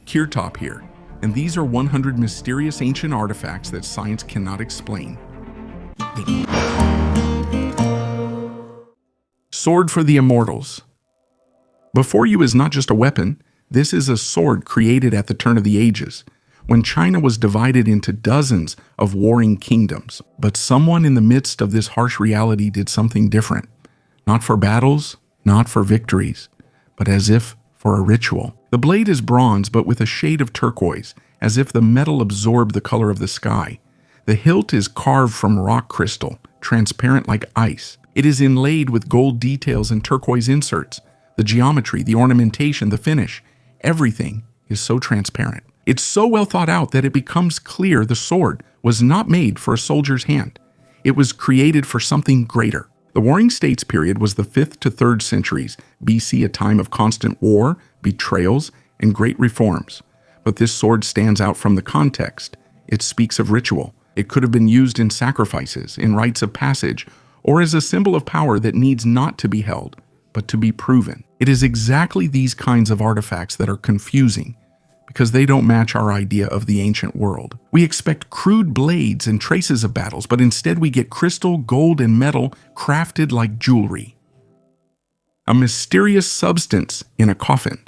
Kirtop here, and these are 100 mysterious ancient artifacts that science cannot explain. Sword for the Immortals. Before you is not just a weapon, this is a sword created at the turn of the ages, when China was divided into dozens of warring kingdoms. But someone in the midst of this harsh reality did something different. Not for battles, not for victories, but as if for a ritual. The blade is bronze, but with a shade of turquoise, as if the metal absorbed the color of the sky. The hilt is carved from rock crystal, transparent like ice. It is inlaid with gold details and turquoise inserts. The geometry, the ornamentation, the finish, everything is so transparent. It's so well thought out that it becomes clear the sword was not made for a soldier's hand. It was created for something greater. The Warring States period was the 5th to 3rd centuries BC, a time of constant war, betrayals, and great reforms. But this sword stands out from the context. It speaks of ritual. It could have been used in sacrifices, in rites of passage, or as a symbol of power that needs not to be held, but to be proven. It is exactly these kinds of artifacts that are confusing, because they don't match our idea of the ancient world. We expect crude blades and traces of battles, but instead we get crystal, gold, and metal crafted like jewelry. A mysterious substance in a coffin.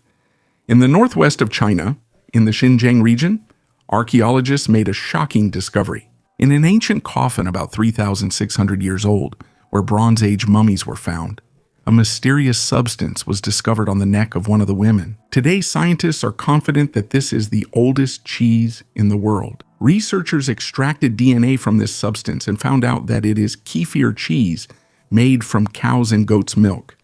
In the northwest of China, in the Xinjiang region, archaeologists made a shocking discovery. In an ancient coffin about 3,600 years old, where Bronze Age mummies were found, a mysterious substance was discovered on the neck of one of the women. Today, scientists are confident that this is the oldest cheese in the world. Researchers extracted DNA from this substance and found out that it is kefir cheese made from cows' and goats' milk.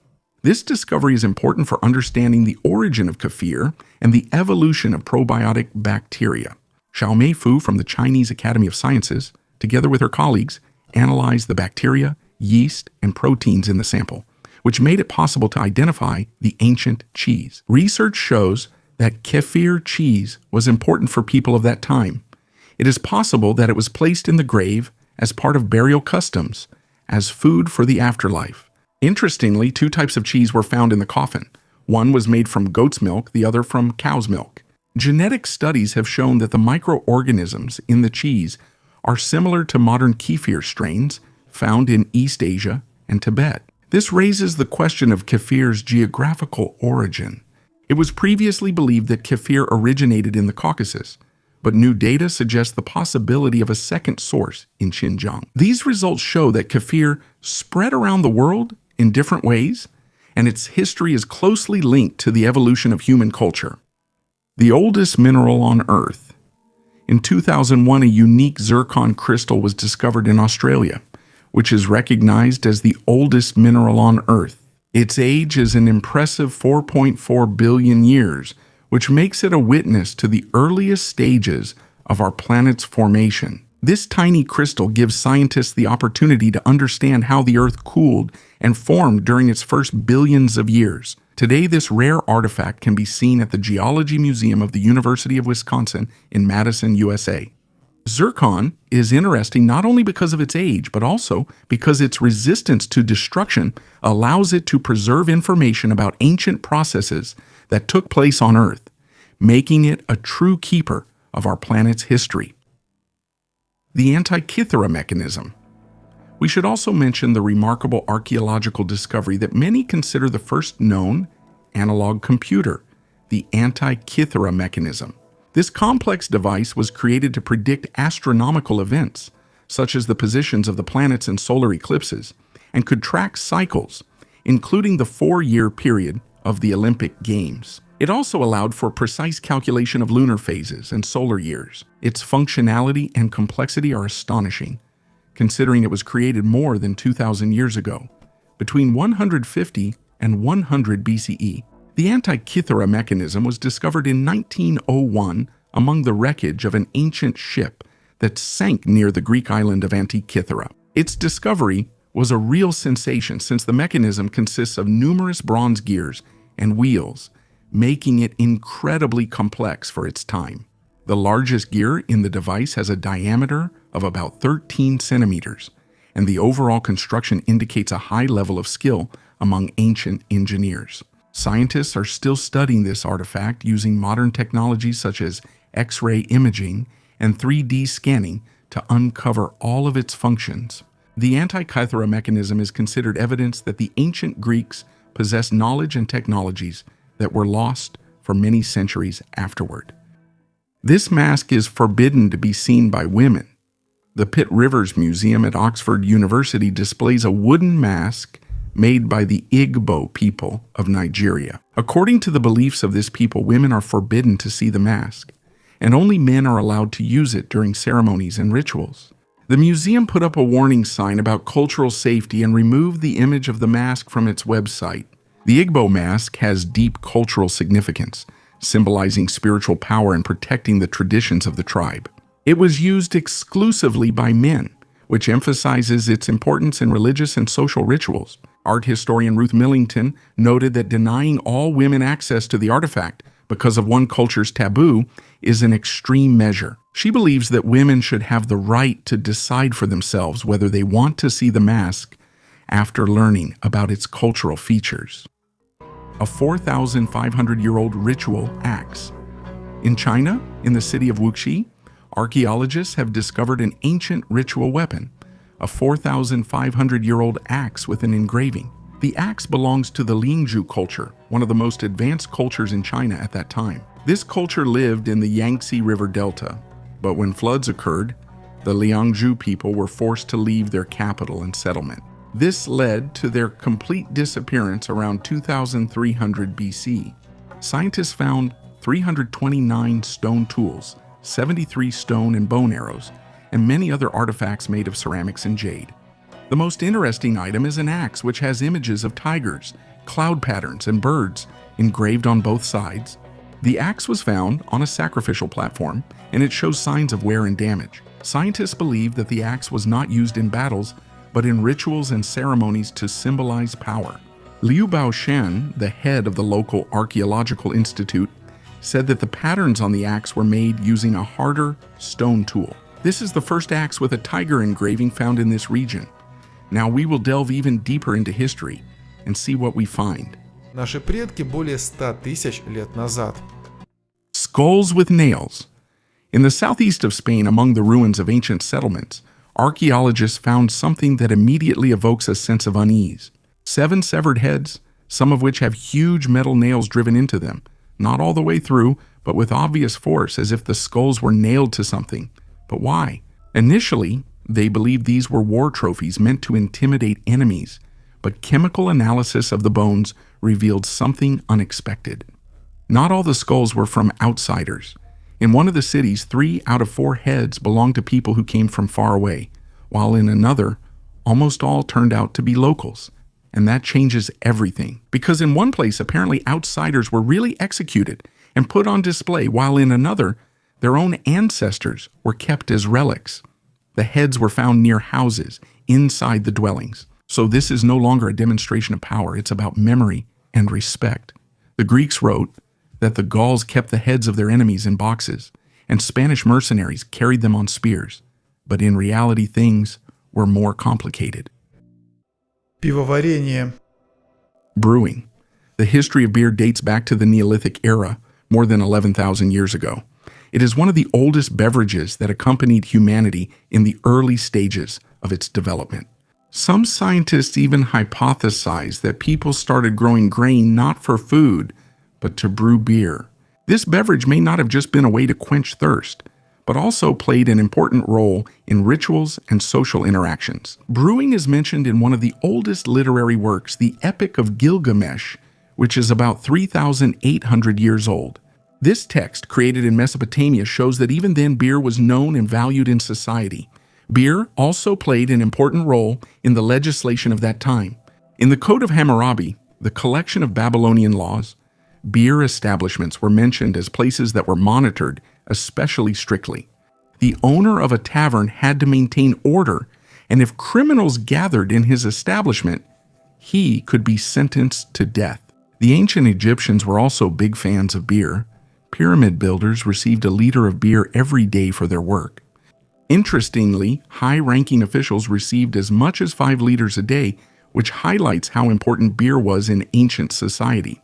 This discovery is important for understanding the origin of kefir and the evolution of probiotic bacteria. Xiaomei Fu from the Chinese Academy of Sciences, together with her colleagues, analyzed the bacteria, yeast, and proteins in the sample, which made it possible to identify the ancient cheese. Research shows that kefir cheese was important for people of that time. It is possible that it was placed in the grave as part of burial customs, as food for the afterlife. Interestingly, 2 types of cheese were found in the coffin. One was made from goat's milk, the other from cow's milk. Genetic studies have shown that the microorganisms in the cheese are similar to modern kefir strains found in East Asia and Tibet. This raises the question of kefir's geographical origin. It was previously believed that kefir originated in the Caucasus, but new data suggests the possibility of a second source in Xinjiang. These results show that kefir spread around the world in different ways, and its history is closely linked to the evolution of human culture. The oldest mineral on Earth. In 2001, a unique zircon crystal was discovered in Australia, which is recognized as the oldest mineral on Earth. Its age is an impressive 4.4 billion years, which makes it a witness to the earliest stages of our planet's formation. This tiny crystal gives scientists the opportunity to understand how the Earth cooled and formed during its first billions of years. Today, this rare artifact can be seen at the Geology Museum of the University of Wisconsin in Madison, USA. Zircon is interesting not only because of its age, but also because its resistance to destruction allows it to preserve information about ancient processes that took place on Earth, making it a true keeper of our planet's history. The Antikythera mechanism. We should also mention the remarkable archaeological discovery that many consider the first known analog computer, the Antikythera mechanism. This complex device was created to predict astronomical events, such as the positions of the planets in solar eclipses, and could track cycles, including the 4-year period of the Olympic Games. It also allowed for precise calculation of lunar phases and solar years. Its functionality and complexity are astonishing, considering it was created more than 2,000 years ago, between 150 and 100 BCE. The Antikythera mechanism was discovered in 1901 among the wreckage of an ancient ship that sank near the Greek island of Antikythera. Its discovery was a real sensation since the mechanism consists of numerous bronze gears and wheels, making it incredibly complex for its time. The largest gear in the device has a diameter of about 13 centimeters, and the overall construction indicates a high level of skill among ancient engineers. Scientists are still studying this artifact using modern technologies such as X-ray imaging and 3D scanning to uncover all of its functions. The Antikythera mechanism is considered evidence that the ancient Greeks possessed knowledge and technologies that were lost for many centuries afterward. This mask is forbidden to be seen by women. The Pitt Rivers Museum at Oxford University displays a wooden mask made by the Igbo people of Nigeria. According to the beliefs of this people, women are forbidden to see the mask, and only men are allowed to use it during ceremonies and rituals. The museum put up a warning sign about cultural safety and removed the image of the mask from its website. The Igbo mask has deep cultural significance, symbolizing spiritual power and protecting the traditions of the tribe. It was used exclusively by men, which emphasizes its importance in religious and social rituals. Art historian Ruth Millington noted that denying all women access to the artifact because of one culture's taboo is an extreme measure. She believes that women should have the right to decide for themselves whether they want to see the mask after learning about its cultural features. A 4,500-year-old ritual axe. In China, in the city of Wuxi, archaeologists have discovered an ancient ritual weapon, a 4,500-year-old axe with an engraving. The axe belongs to the Lingzhu culture, one of the most advanced cultures in China at that time. This culture lived in the Yangtze River Delta, but when floods occurred, the Liangzhu people were forced to leave their capital and settlement. This led to their complete disappearance around 2300 BC. Scientists found 329 stone tools, 73 stone and bone arrows, and many other artifacts made of ceramics and jade. The most interesting item is an axe which has images of tigers, cloud patterns, and birds engraved on both sides. The axe was found on a sacrificial platform, and it shows signs of wear and damage. Scientists believe that the axe was not used in battles, but in rituals and ceremonies to symbolize power. Liu Baoshan, the head of the local archaeological institute, said that the patterns on the axe were made using a harder stone tool. This is the first axe with a tiger engraving found in this region. Now we will delve even deeper into history and see what we find. Наши предки более 100 тысяч лет назад. Skulls with nails. In the southeast of Spain, among the ruins of ancient settlements, archaeologists found something that immediately evokes a sense of unease. 7 severed heads, some of which have huge metal nails driven into them, not all the way through, but with obvious force, as if the skulls were nailed to something. But why? Initially, they believed these were war trophies meant to intimidate enemies, but chemical analysis of the bones revealed something unexpected. Not all the skulls were from outsiders. In one of the cities, 3 out of 4 heads belonged to people who came from far away, while in another, almost all turned out to be locals. And that changes everything, because in one place, apparently outsiders were really executed and put on display, while in another, their own ancestors were kept as relics. The heads were found near houses, inside the dwellings. So this is no longer a demonstration of power, it's about memory and respect. The Greeks wrote that the Gauls kept the heads of their enemies in boxes, and Spanish mercenaries carried them on spears. But in reality, things were more complicated. Пивоварение. Brewing. The history of beer dates back to the Neolithic era, more than 11,000 years ago. It is one of the oldest beverages that accompanied humanity in the early stages of its development. Some scientists even hypothesize that people started growing grain not for food, but to brew beer. This beverage may not have just been a way to quench thirst, but also played an important role in rituals and social interactions. Brewing is mentioned in one of the oldest literary works, the Epic of Gilgamesh, which is about 3,800 years old. This text, created in Mesopotamia, shows that even then beer was known and valued in society. Beer also played an important role in the legislation of that time. In the Code of Hammurabi, the collection of Babylonian laws, beer establishments were mentioned as places that were monitored especially strictly. The owner of a tavern had to maintain order, and if criminals gathered in his establishment, he could be sentenced to death. The ancient Egyptians were also big fans of beer. Pyramid builders received a liter of beer every day for their work. Interestingly, high-ranking officials received as much as 5 liters a day, which highlights how important beer was in ancient society.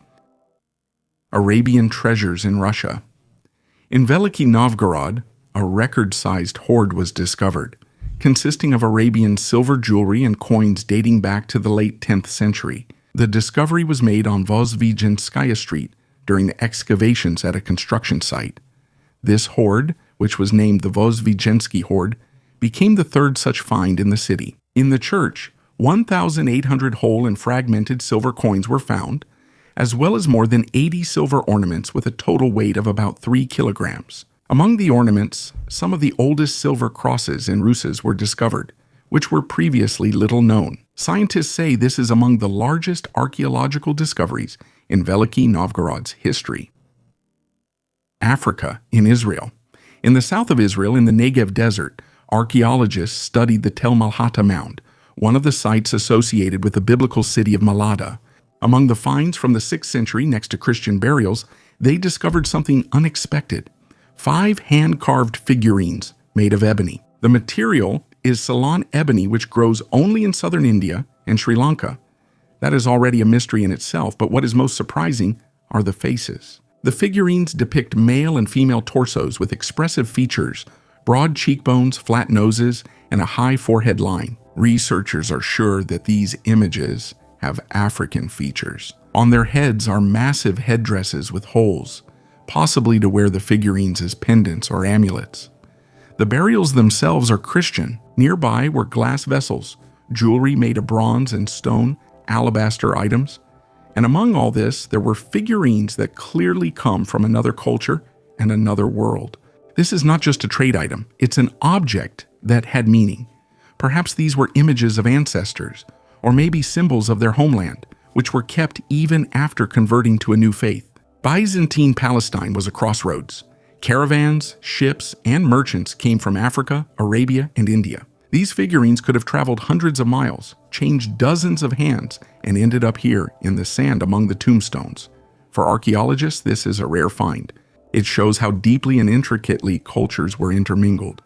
Arabian treasures in Russia. In Veliki Novgorod, a record-sized hoard was discovered, consisting of Arabian silver jewelry and coins dating back to the late 10th century. The discovery was made on Vozvijenskaya Street during the excavations at a construction site. This hoard, which was named the Vozvijensky Hoard, became the third such find in the city. In the church, 1,800 whole and fragmented silver coins were found, as well as more than 80 silver ornaments with a total weight of about 3 kilograms. Among the ornaments, some of the oldest silver crosses in Rusas were discovered, which were previously little known. Scientists say this is among the largest archaeological discoveries in Veliki Novgorod's history. Africa, in Israel. In the south of Israel, in the Negev desert, archaeologists studied the Tel Malhata Mound, one of the sites associated with the biblical city of Malada. Among the finds from the 6th century next to Christian burials, they discovered something unexpected: 5 hand-carved figurines made of ebony. The material is Ceylon ebony, which grows only in southern India and Sri Lanka. That is already a mystery in itself, but what is most surprising are the faces. The figurines depict male and female torsos with expressive features, broad cheekbones, flat noses, and a high forehead line. Researchers are sure that these images have African features. On their heads are massive headdresses with holes, possibly to wear the figurines as pendants or amulets. The burials themselves are Christian. Nearby were glass vessels, jewelry made of bronze and stone, alabaster items. And among all this, there were figurines that clearly come from another culture and another world. This is not just a trade item, it's an object that had meaning. Perhaps these were images of ancestors, or maybe symbols of their homeland, which were kept even after converting to a new faith. Byzantine Palestine was a crossroads. Caravans, ships, and merchants came from Africa, Arabia, and India. These figurines could have traveled hundreds of miles, changed dozens of hands, and ended up here in the sand among the tombstones. For archaeologists, this is a rare find. It shows how deeply and intricately cultures were intermingled.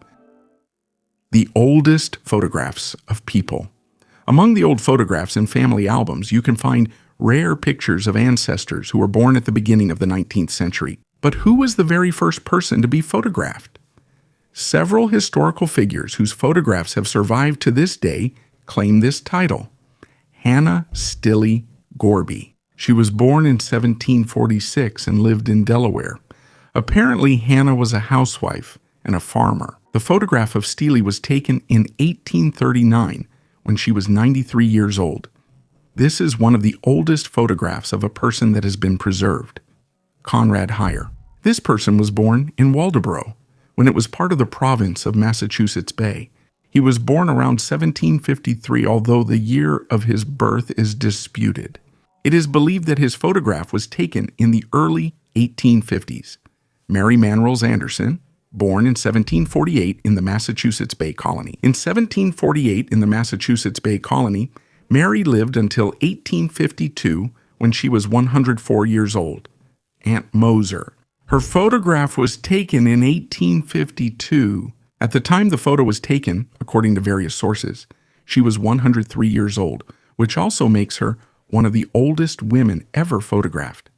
The oldest photographs of people. Among the old photographs in family albums, you can find rare pictures of ancestors who were born at the beginning of the 19th century. But who was the very first person to be photographed? Several historical figures whose photographs have survived to this day claim this title: Hannah Stille Gorby. She was born in 1746 and lived in Delaware. Apparently, Hannah was a housewife and a farmer. The photograph of Stille was taken in 1839 when she was 93 years old. This is one of the oldest photographs of a person that has been preserved. Conrad Heyer. This person was born in Waldoboro, when it was part of the province of Massachusetts Bay. He was born around 1753, although the year of his birth is disputed. It is believed that his photograph was taken in the early 1850s. Mary Manrose Anderson, born in 1748 in the Massachusetts Bay Colony. In 1748 in the Massachusetts Bay Colony, Mary lived until 1852 when she was 104 years old. Aunt Moser. Her photograph was taken in 1852. At the time the photo was taken, according to various sources, she was 103 years old, which also makes her one of the oldest women ever photographed.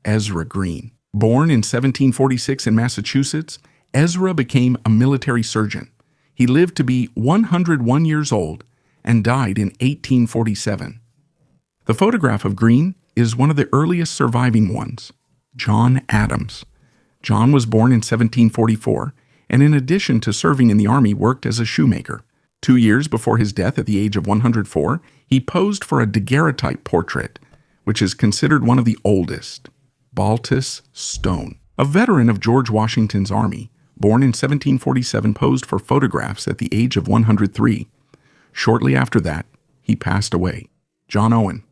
Ezra Green. Born in 1746 in Massachusetts, Ezra became a military surgeon. He lived to be 101 years old and died in 1847. The photograph of Green is one of the earliest surviving ones. John Adams. John was born in 1744, and in addition to serving in the army, worked as a shoemaker. 2 years before his death at the age of 104, he posed for a daguerreotype portrait, which is considered one of the oldest. Baltus Stone. A veteran of George Washington's army, born in 1747, posed for photographs at the age of 103. Shortly after that, he passed away. John Owen.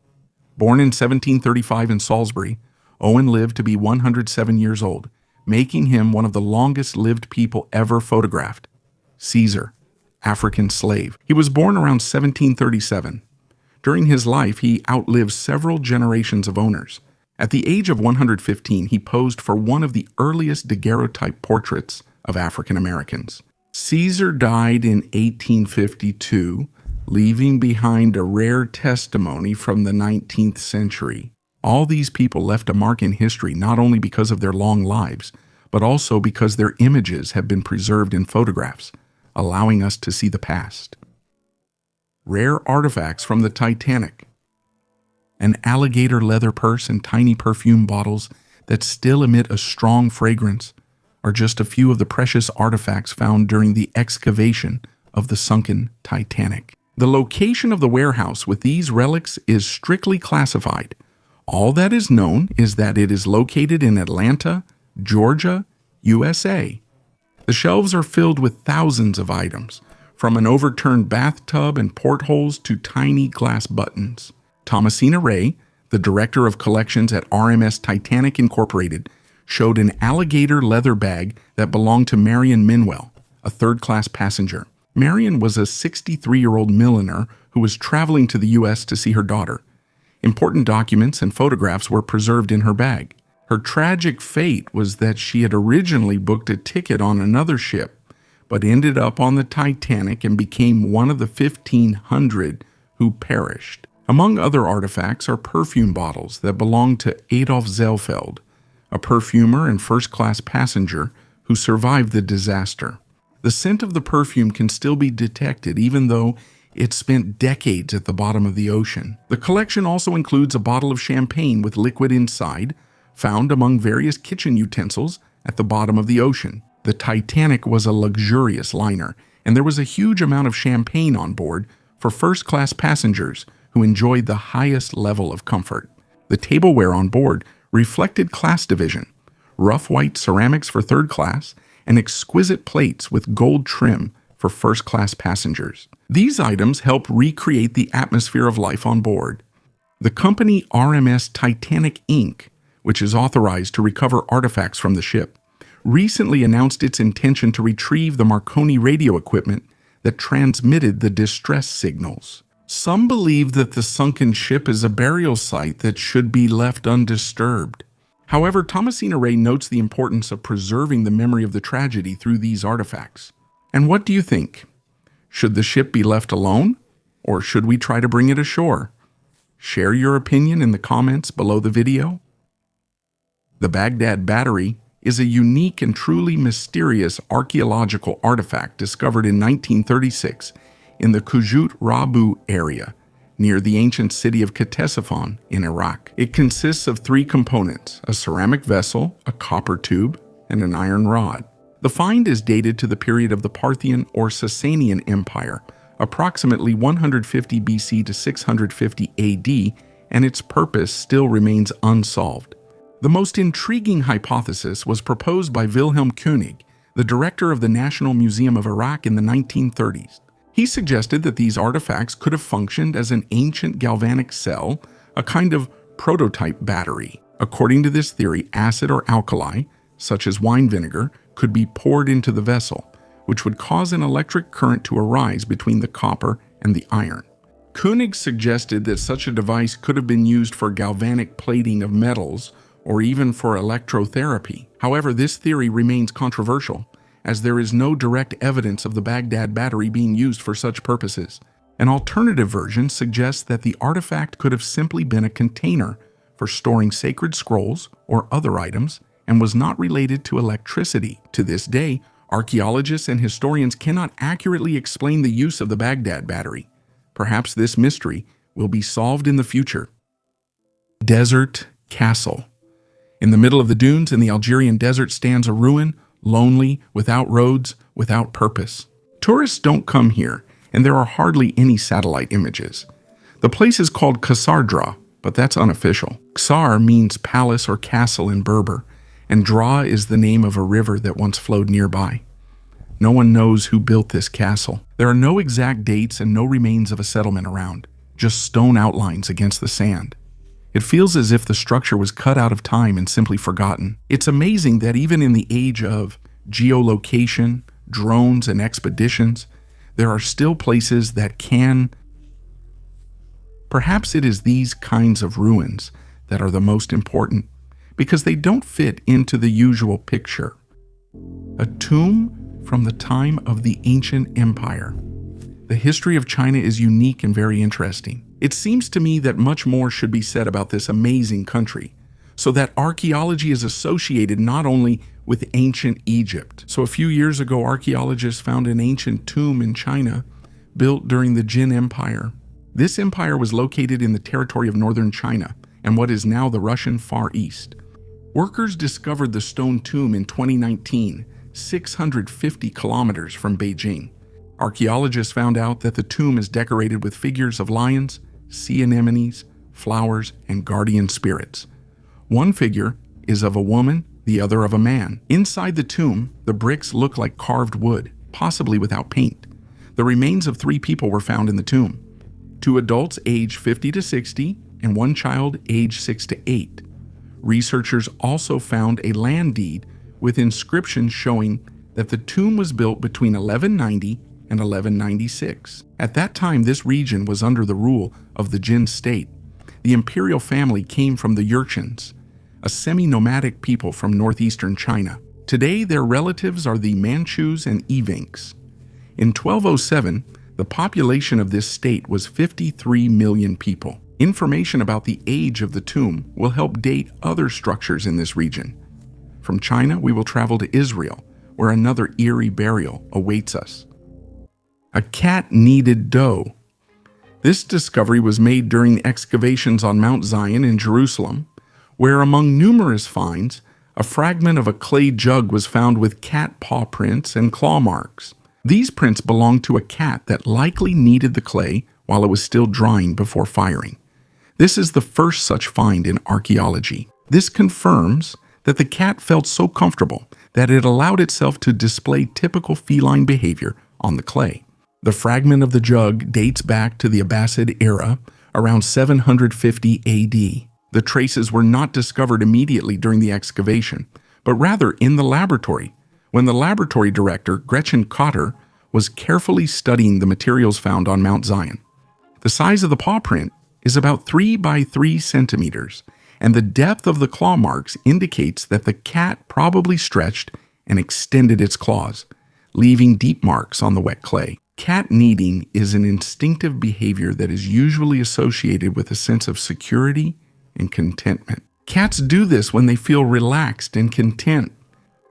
Born in 1735 in Salisbury, Owen lived to be 107 years old, making him one of the longest-lived people ever photographed. Caesar, African slave. He was born around 1737. During his life, he outlived several generations of owners. At the age of 115, he posed for one of the earliest daguerreotype portraits of African Americans. Caesar died in 1852, leaving behind a rare testimony from the 19th century. All these people left a mark in history not only because of their long lives, but also because their images have been preserved in photographs, allowing us to see the past. Rare artifacts from the Titanic. An alligator leather purse and tiny perfume bottles that still emit a strong fragrance are just a few of the precious artifacts found during the excavation of the sunken Titanic. The location of the warehouse with these relics is strictly classified. All that is known is that it is located in Atlanta, Georgia, USA. The shelves are filled with thousands of items, from an overturned bathtub and portholes to tiny glass buttons. Thomasina Ray, the director of collections at RMS Titanic Incorporated, showed an alligator leather bag that belonged to Marion Minwell, a third-class passenger. Marion was a 63-year-old milliner who was traveling to the U.S. to see her daughter. Important documents and photographs were preserved in her bag. Her tragic fate was that she had originally booked a ticket on another ship, but ended up on the Titanic and became one of the 1,500 who perished. Among other artifacts are perfume bottles that belonged to Adolf Zellfeld, a perfumer and first-class passenger who survived the disaster. The scent of the perfume can still be detected even though it spent decades at the bottom of the ocean. The collection also includes a bottle of champagne with liquid inside, found among various kitchen utensils at the bottom of the ocean. The Titanic was a luxurious liner, and there was a huge amount of champagne on board for first-class passengers who enjoyed the highest level of comfort. The tableware on board reflected class division, rough white ceramics for third class, and exquisite plates with gold trim for first-class passengers. These items help recreate the atmosphere of life on board. The company RMS Titanic Inc., which is authorized to recover artifacts from the ship, recently announced its intention to retrieve the Marconi radio equipment that transmitted the distress signals. Some believe that the sunken ship is a burial site that should be left undisturbed. However, Thomasina Ray notes the importance of preserving the memory of the tragedy through these artifacts. And what do you think? Should the ship be left alone, or should we try to bring it ashore? Share your opinion in the comments below the video. The Baghdad Battery is a unique and truly mysterious archaeological artifact discovered in 1936 in the Kujut Rabu area, near the ancient city of Ctesiphon in Iraq. It consists of three components: a ceramic vessel, a copper tube, and an iron rod. The find is dated to the period of the Parthian or Sasanian Empire, approximately 150 BC to 650 AD, and its purpose still remains unsolved. The most intriguing hypothesis was proposed by Wilhelm König, the director of the National Museum of Iraq in the 1930s. He suggested that these artifacts could have functioned as an ancient galvanic cell, a kind of prototype battery. According to this theory, acid or alkali, such as wine vinegar, could be poured into the vessel, which would cause an electric current to arise between the copper and the iron. König suggested that such a device could have been used for galvanic plating of metals or even for electrotherapy. However, this theory remains controversial, as there is no direct evidence of the Baghdad Battery being used for such purposes. An alternative version suggests that the artifact could have simply been a container for storing sacred scrolls or other items and was not related to electricity. To this day, archaeologists and historians cannot accurately explain the use of the Baghdad Battery. Perhaps this mystery will be solved in the future. Desert Castle. In the middle of the dunes in the Algerian desert stands a ruin, lonely, without roads, without purpose. Tourists don't come here, and there are hardly any satellite images. The place is called Qasardra, but that's unofficial. Qasar means palace or castle in Berber, and Dra is the name of a river that once flowed nearby. No one knows who built this castle. There are no exact dates and no remains of a settlement around, just stone outlines against the sand. It feels as if the structure was cut out of time and simply forgotten. It's amazing that even in the age of geolocation, drones, and expeditions, there are still places that can. Perhaps it is these kinds of ruins that are the most important, because they don't fit into the usual picture. A tomb from the time of the ancient empire. The history of China is unique and very interesting. It seems to me that much more should be said about this amazing country, so that archaeology is associated not only with ancient Egypt. So a few years ago, archaeologists found an ancient tomb in China built during the Jin Empire. This empire was located in the territory of northern China and what is now the Russian Far East. Workers discovered the stone tomb in 2019, 650 kilometers from Beijing. Archaeologists found out that the tomb is decorated with figures of lions, sea anemones, flowers, and guardian spirits. One figure is of a woman, the other of a man. Inside the tomb, the bricks look like carved wood, possibly without paint. The remains of 3 people were found in the tomb. 2 adults aged 50 to 60 and 1 child aged 6 to 8. Researchers also found a land deed with inscriptions showing that the tomb was built between 1190 and 1196. At that time, this region was under the rule of the Jin state. The imperial family came from the Jurchens, a semi-nomadic people from northeastern China. Today, their relatives are the Manchus and Evenks. In 1207, the population of this state was 53 million people. Information about the age of the tomb will help date other structures in this region. From China, we will travel to Israel, where another eerie burial awaits us. A cat-kneaded dough. This discovery was made during excavations on Mount Zion in Jerusalem, where among numerous finds, a fragment of a clay jug was found with cat paw prints and claw marks. These prints belonged to a cat that likely kneaded the clay while it was still drying before firing. This is the first such find in archaeology. This confirms that the cat felt so comfortable that it allowed itself to display typical feline behavior on the clay. The fragment of the jug dates back to the Abbasid era, around 750 AD. The traces were not discovered immediately during the excavation, but rather in the laboratory, when the laboratory director, Gretchen Cotter, was carefully studying the materials found on Mount Zion. The size of the paw print is about 3 by 3 centimeters, and the depth of the claw marks indicates that the cat probably stretched and extended its claws, leaving deep marks on the wet clay. Cat kneading is an instinctive behavior that is usually associated with a sense of security and contentment. Cats do this when they feel relaxed and content.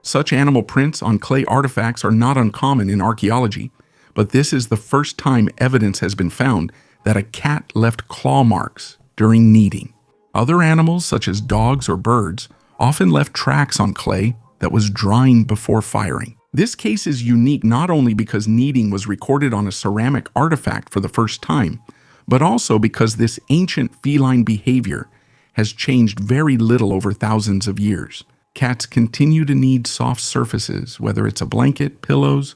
Such animal prints on clay artifacts are not uncommon in archaeology, but this is the first time evidence has been found that a cat left claw marks during kneading. Other animals, such as dogs or birds, often left tracks on clay that was drying before firing. This case is unique not only because kneading was recorded on a ceramic artifact for the first time, but also because this ancient feline behavior has changed very little over thousands of years. Cats continue to knead soft surfaces, whether it's a blanket, pillows,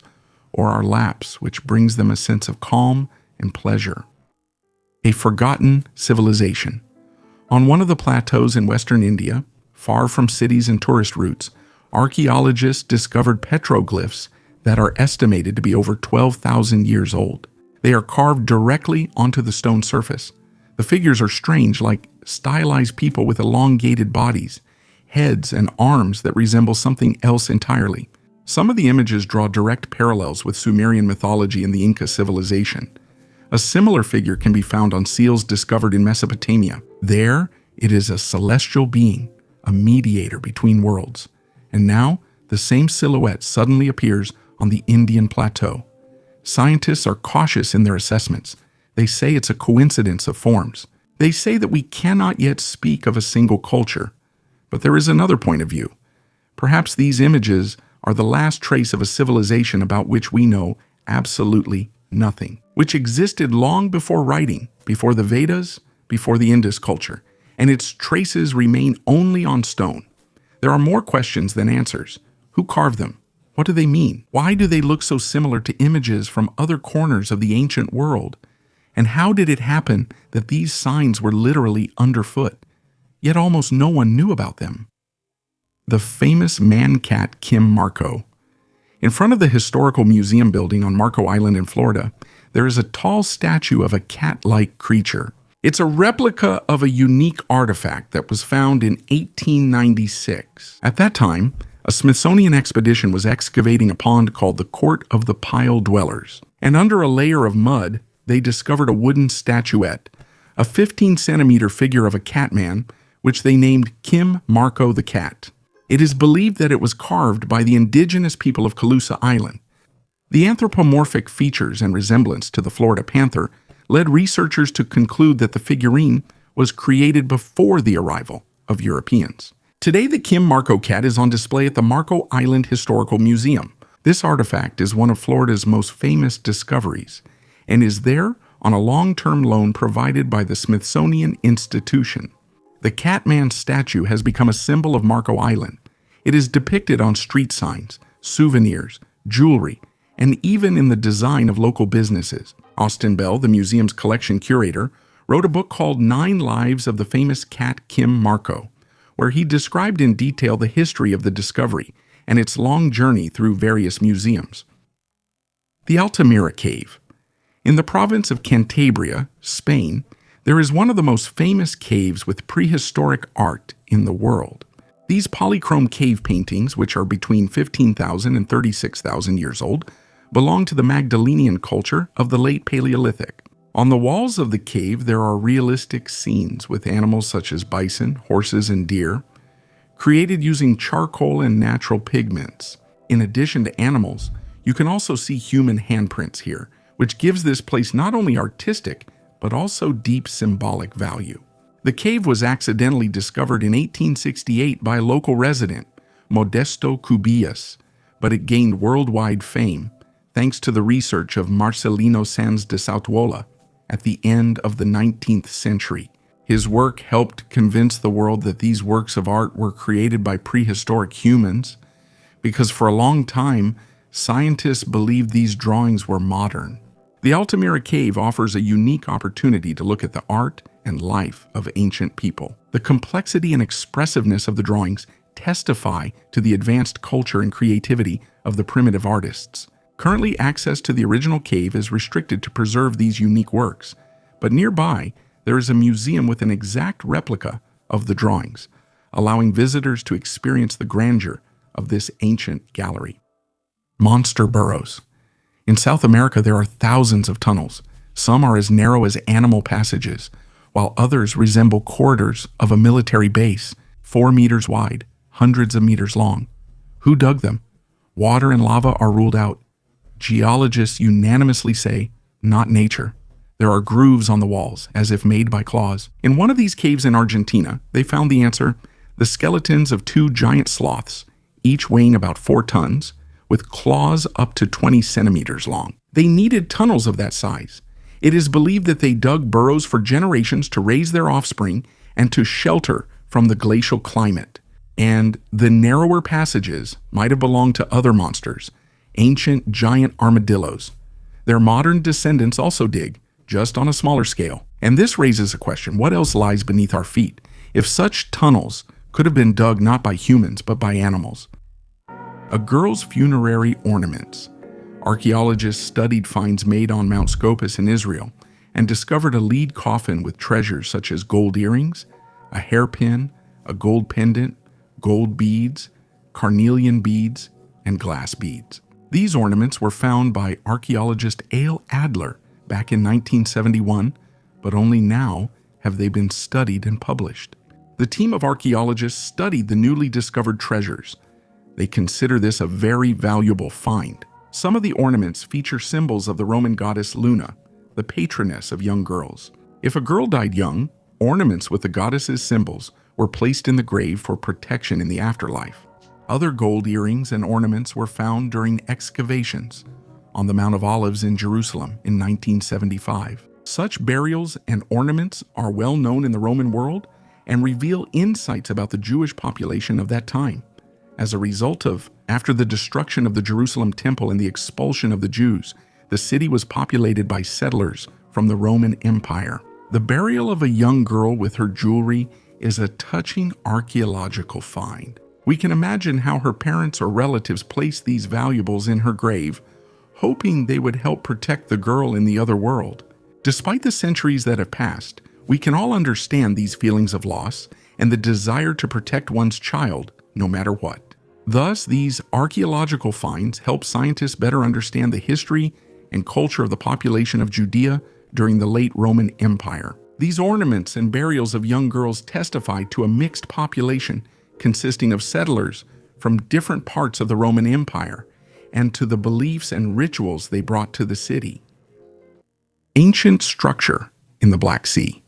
or our laps, which brings them a sense of calm and pleasure. A forgotten civilization. On one of the plateaus in western India, far from cities and tourist routes, archaeologists discovered petroglyphs that are estimated to be over 12,000 years old. They are carved directly onto the stone surface. The figures are strange, like stylized people with elongated bodies, heads and arms that resemble something else entirely. Some of the images draw direct parallels with Sumerian mythology and the Inca civilization. A similar figure can be found on seals discovered in Mesopotamia. There, it is a celestial being, a mediator between worlds. And now, the same silhouette suddenly appears on the Indian plateau. Scientists are cautious in their assessments. They say it's a coincidence of forms. They say that we cannot yet speak of a single culture. But there is another point of view. Perhaps these images are the last trace of a civilization about which we know absolutely nothing, which existed long before writing, before the Vedas, before the Indus culture, and its traces remain only on stone. There are more questions than answers. Who carved them? What do they mean? Why do they look so similar to images from other corners of the ancient world? And how did it happen that these signs were literally underfoot, yet almost no one knew about them? The famous man-cat Kim Marco. In front of the historical museum building on Marco Island in Florida, there is a tall statue of a cat-like creature. It's a replica of a unique artifact that was found in 1896. At that time, A Smithsonian expedition was excavating a pond called the Court of the Pile Dwellers, and under a layer of mud, they discovered a wooden statuette, a 15-centimeter figure of a catman, which they named Kim Marco the Cat. It is believed that it was carved by the indigenous people of Calusa Island. The anthropomorphic features and resemblance to the Florida panther led researchers to conclude that the figurine was created before the arrival of Europeans. Today, the Kim Marco cat is on display at the Marco Island Historical Museum. This artifact is one of Florida's most famous discoveries and is there on a long-term loan provided by the Smithsonian Institution. The Catman statue has become a symbol of Marco Island. It is depicted on street signs, souvenirs, jewelry, and even in the design of local businesses. Austin Bell, the museum's collection curator, wrote a book called 9 Lives of the Famous Cat Kim Marco, where he described in detail the history of the discovery and its long journey through various museums. The Altamira Cave. In the province of Cantabria, Spain, there is one of the most famous caves with prehistoric art in the world. These polychrome cave paintings, which are between 15,000 and 36,000 years old, belong to the Magdalenian culture of the late Paleolithic. On the walls of the cave, there are realistic scenes with animals such as bison, horses, and deer, created using charcoal and natural pigments. In addition to animals, you can also see human handprints here, which gives this place not only artistic, but also deep symbolic value. The cave was accidentally discovered in 1868 by a local resident, Modesto Cubillas, but it gained worldwide fame thanks to the research of Marcelino Sanz de Sautuola at the end of the 19th century. His work helped convince the world that these works of art were created by prehistoric humans, because for a long time, scientists believed these drawings were modern. The Altamira Cave offers a unique opportunity to look at the art and life of ancient people. The complexity and expressiveness of the drawings testify to the advanced culture and creativity of the primitive artists. Currently, access to the original cave is restricted to preserve these unique works, but nearby, there is a museum with an exact replica of the drawings, allowing visitors to experience the grandeur of this ancient gallery. Monster burrows. In South America, there are thousands of tunnels. Some are as narrow as animal passages, while others resemble corridors of a military base, 4 meters wide, hundreds of meters long. Who dug them? Water and lava are ruled out. Geologists unanimously say, not nature. There are grooves on the walls, as if made by claws. In one of these caves in Argentina, they found the answer: the skeletons of 2 giant sloths, each weighing about 4 tons, with claws up to 20 centimeters long. They needed tunnels of that size. It is believed that they dug burrows for generations to raise their offspring and to shelter from the glacial climate. And the narrower passages might have belonged to other monsters, ancient giant armadillos. Their modern descendants also dig, just on a smaller scale. And this raises a question: what else lies beneath our feet, if such tunnels could have been dug not by humans, but by animals? A girl's funerary ornaments. Archaeologists studied finds made on Mount Scopus in Israel and discovered a lead coffin with treasures such as gold earrings, a hairpin, a gold pendant, gold beads, carnelian beads, and glass beads. These ornaments were found by archaeologist Ale Adler back in 1971, but only now have they been studied and published. The team of archaeologists studied the newly discovered treasures. They consider this a very valuable find. Some of the ornaments feature symbols of the Roman goddess Luna, the patroness of young girls. If a girl died young, ornaments with the goddess's symbols were placed in the grave for protection in the afterlife. Other gold earrings and ornaments were found during excavations on the Mount of Olives in Jerusalem in 1975. Such burials and ornaments are well known in the Roman world and reveal insights about the Jewish population of that time. As a result of, after the destruction of the Jerusalem temple and the expulsion of the Jews, the city was populated by settlers from the Roman Empire. The burial of a young girl with her jewelry is a touching archaeological find. We can imagine how her parents or relatives placed these valuables in her grave, hoping they would help protect the girl in the other world. Despite the centuries that have passed, we can all understand these feelings of loss and the desire to protect one's child, no matter what. Thus, these archaeological finds help scientists better understand the history and culture of the population of Judea during the late Roman Empire. These ornaments and burials of young girls testify to a mixed population consisting of settlers from different parts of the Roman Empire and to the beliefs and rituals they brought to the city. Ancient structure in the Black Sea.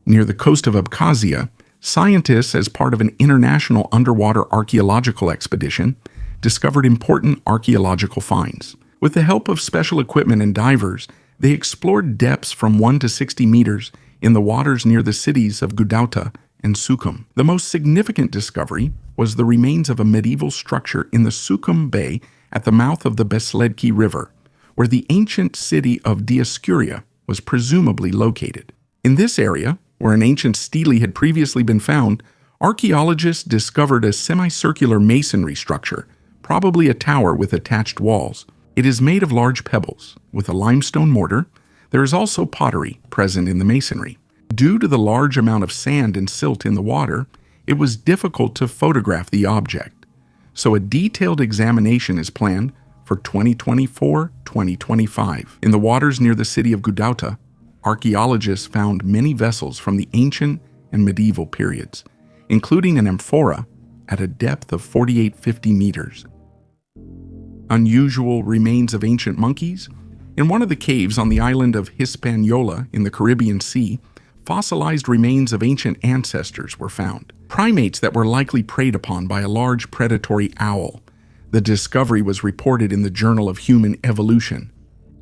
Near the coast of Abkhazia, scientists, as part of an international underwater archaeological expedition, discovered important archaeological finds. With the help of special equipment and divers, they explored depths from 1 to 60 meters in the waters near the cities of Gudauta and Sukhum. The most significant discovery was the remains of a medieval structure in the Sukhum Bay at the mouth of the Besledki River, where the ancient city of Dioscuria was presumably located. In this area, where an ancient stele had previously been found, archaeologists discovered a semicircular masonry structure, probably a tower with attached walls. It is made of large pebbles, with a limestone mortar. There is also pottery present in the masonry. Due to the large amount of sand and silt in the water, it was difficult to photograph the object. So a detailed examination is planned for 2024-2025. In the waters near the city of Gudauta, archaeologists found many vessels from the ancient and medieval periods, including an amphora at a depth of 4,850 meters. Unusual remains of ancient monkeys. In one of the caves on the island of Hispaniola in the Caribbean Sea, fossilized remains of ancient ancestors were found, primates that were likely preyed upon by a large predatory owl. The discovery was reported in the Journal of Human Evolution.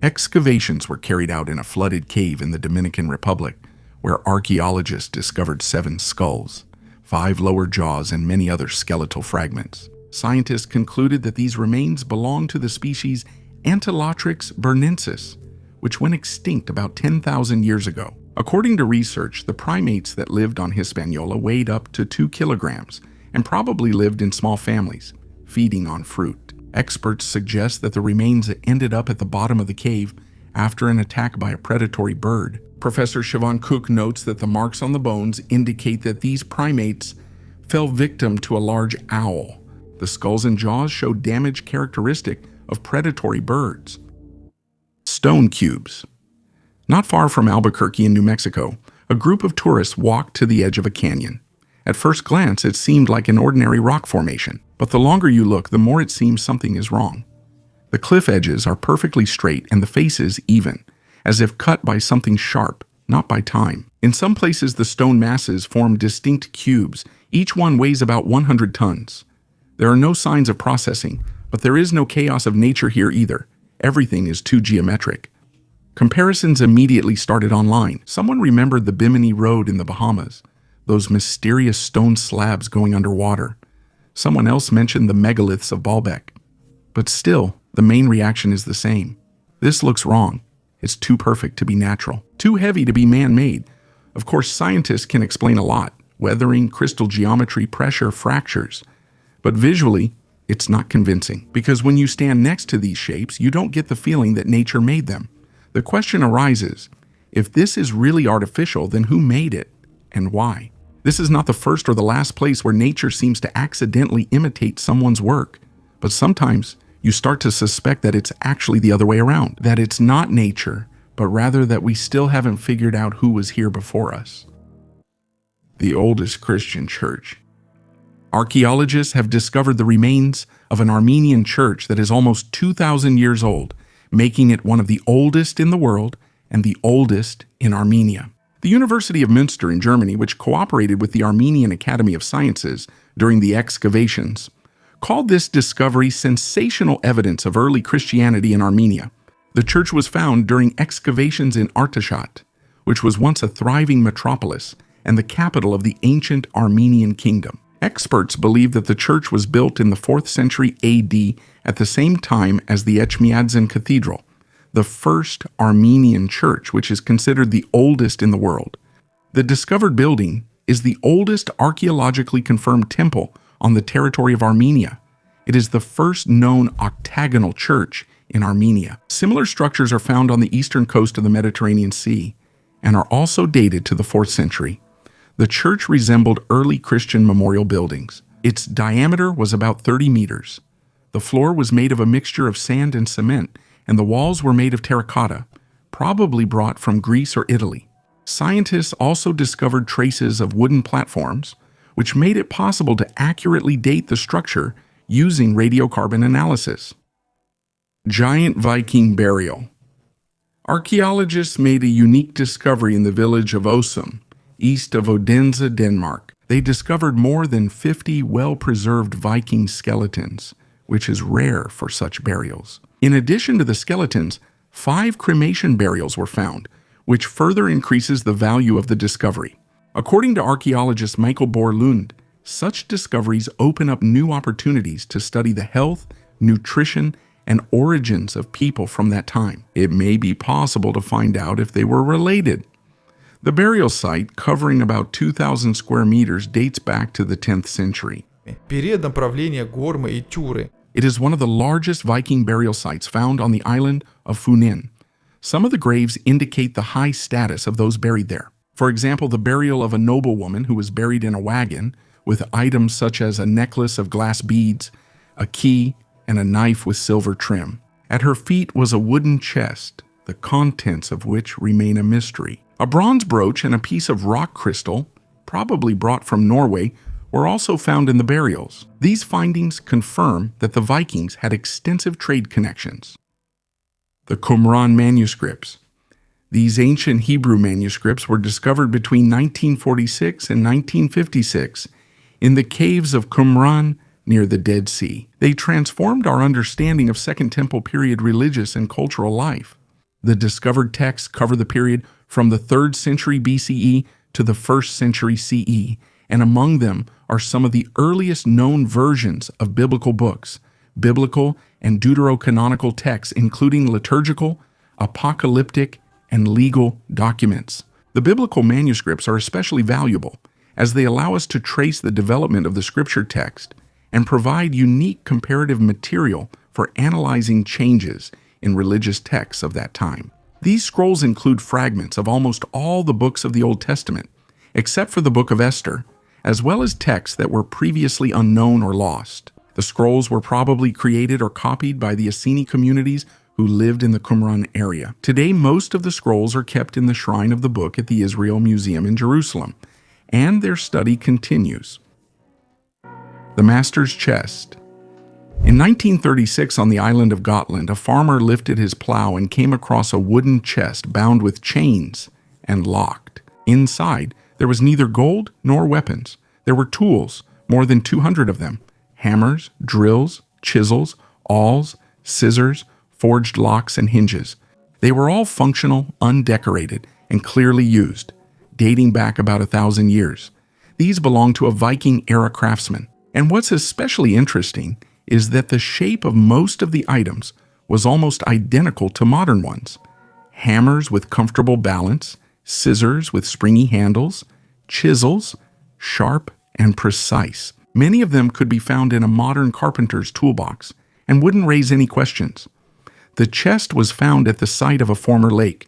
Excavations were carried out in a flooded cave in the Dominican Republic, where archaeologists discovered 7 skulls, 5 lower jaws, and many other skeletal fragments. Scientists concluded that these remains belonged to the species Antilotrix bernensis, which went extinct about 10,000 years ago. According to research, the primates that lived on Hispaniola weighed up to 2 kilograms and probably lived in small families, feeding on fruit. Experts suggest that the remains ended up at the bottom of the cave after an attack by a predatory bird. Professor Siobhan Cook notes that the marks on the bones indicate that these primates fell victim to a large owl. The skulls and jaws show damage characteristic of predatory birds. Stone cubes. Not far from Albuquerque in New Mexico, a group of tourists walked to the edge of a canyon. At first glance, it seemed like an ordinary rock formation, but the longer you look, the more it seems something is wrong. The cliff edges are perfectly straight and the faces even, as if cut by something sharp, not by time. In some places, the stone masses form distinct cubes. Each one weighs about 100 tons. There are no signs of processing, but there is no chaos of nature here either. Everything is too geometric. Comparisons immediately started online. Someone remembered the Bimini Road in the Bahamas, those mysterious stone slabs going underwater. Someone else mentioned the megaliths of Baalbek. But still, the main reaction is the same. This looks wrong. It's too perfect to be natural, too heavy to be man-made. Of course, scientists can explain a lot: weathering, crystal geometry, pressure, fractures. But visually, it's not convincing, because when you stand next to these shapes, you don't get the feeling that nature made them. The question arises, if this is really artificial, then who made it and why? This is not the first or the last place where nature seems to accidentally imitate someone's work. But sometimes you start to suspect that it's actually the other way around, that it's not nature, but rather that we still haven't figured out who was here before us. The oldest Christian church. Archaeologists have discovered the remains of an Armenian church that is almost 2,000 years old, making it one of the oldest in the world and the oldest in Armenia. The University of Münster in Germany, which cooperated with the Armenian Academy of Sciences during the excavations, called this discovery sensational evidence of early Christianity in Armenia. The church was found during excavations in Artashat, which was once a thriving metropolis and the capital of the ancient Armenian kingdom. Experts believe that the church was built in the 4th century AD at the same time as the Echmiadzin Cathedral, the first Armenian church, which is considered the oldest in the world. The discovered building is the oldest archaeologically confirmed temple on the territory of Armenia. It is the first known octagonal church in Armenia. Similar structures are found on the eastern coast of the Mediterranean Sea and are also dated to the 4th century. The church resembled early Christian memorial buildings, Its diameter was about 30 meters. The floor was made of a mixture of sand and cement, and the walls were made of terracotta, probably brought from Greece or Italy. Scientists also discovered traces of wooden platforms, which made it possible to accurately date the structure using radiocarbon analysis. Giant Viking burial. Archaeologists made a unique discovery in the village of Osum, east of Odense, Denmark. They discovered more than 50 well-preserved Viking skeletons, which is rare for such burials. In addition to the skeletons, 5 cremation burials were found, which further increases the value of the discovery. According to archaeologist Michael Borlund, such discoveries open up new opportunities to study the health, nutrition, and origins of people from that time. It may be possible to find out if they were related. The burial site, covering about 2,000 square meters, dates back to the 10th century. Периодом правления Гормы и Тюры. It is one of the largest Viking burial sites found on the island of Funen. Some of the graves indicate the high status of those buried there. For example, the burial of a noblewoman who was buried in a wagon with items such as a necklace of glass beads, a key, and a knife with silver trim. At her feet was a wooden chest, the contents of which remain a mystery. A bronze brooch and a piece of rock crystal, probably brought from Norway, were also found in the burials. These findings confirm that the Vikings had extensive trade connections. The Qumran manuscripts. These ancient Hebrew manuscripts were discovered between 1946 and 1956 in the caves of Qumran near the Dead Sea. They transformed our understanding of Second Temple period religious and cultural life. The discovered texts cover the period from the 3rd century BCE to the 1st century CE, and among them are some of the earliest known versions of biblical books, biblical and deuterocanonical texts, including liturgical, apocalyptic, and legal documents. The biblical manuscripts are especially valuable as they allow us to trace the development of the scripture text and provide unique comparative material for analyzing changes in religious texts of that time. These scrolls include fragments of almost all the books of the Old Testament, except for the book of Esther, as well as texts that were previously unknown or lost. The scrolls were probably created or copied by the Essene communities who lived in the Qumran area. Today, most of the scrolls are kept in the Shrine of the Book at the Israel Museum in Jerusalem, and their study continues. The Master's Chest. In 1936, on the island of Gotland, a farmer lifted his plow and came across a wooden chest bound with chains and locked. Inside, there was neither gold nor weapons. There were tools, more than 200 of them: hammers, drills, chisels, awls, scissors, forged locks, and hinges. They were all functional, undecorated, and clearly used, dating back about 1,000 years. These belonged to a Viking-era craftsman. And what's especially interesting is that the shape of most of the items was almost identical to modern ones. Hammers with comfortable balance, scissors with springy handles, chisels, sharp and precise. Many of them could be found in a modern carpenter's toolbox and wouldn't raise any questions. The chest was found at the site of a former lake.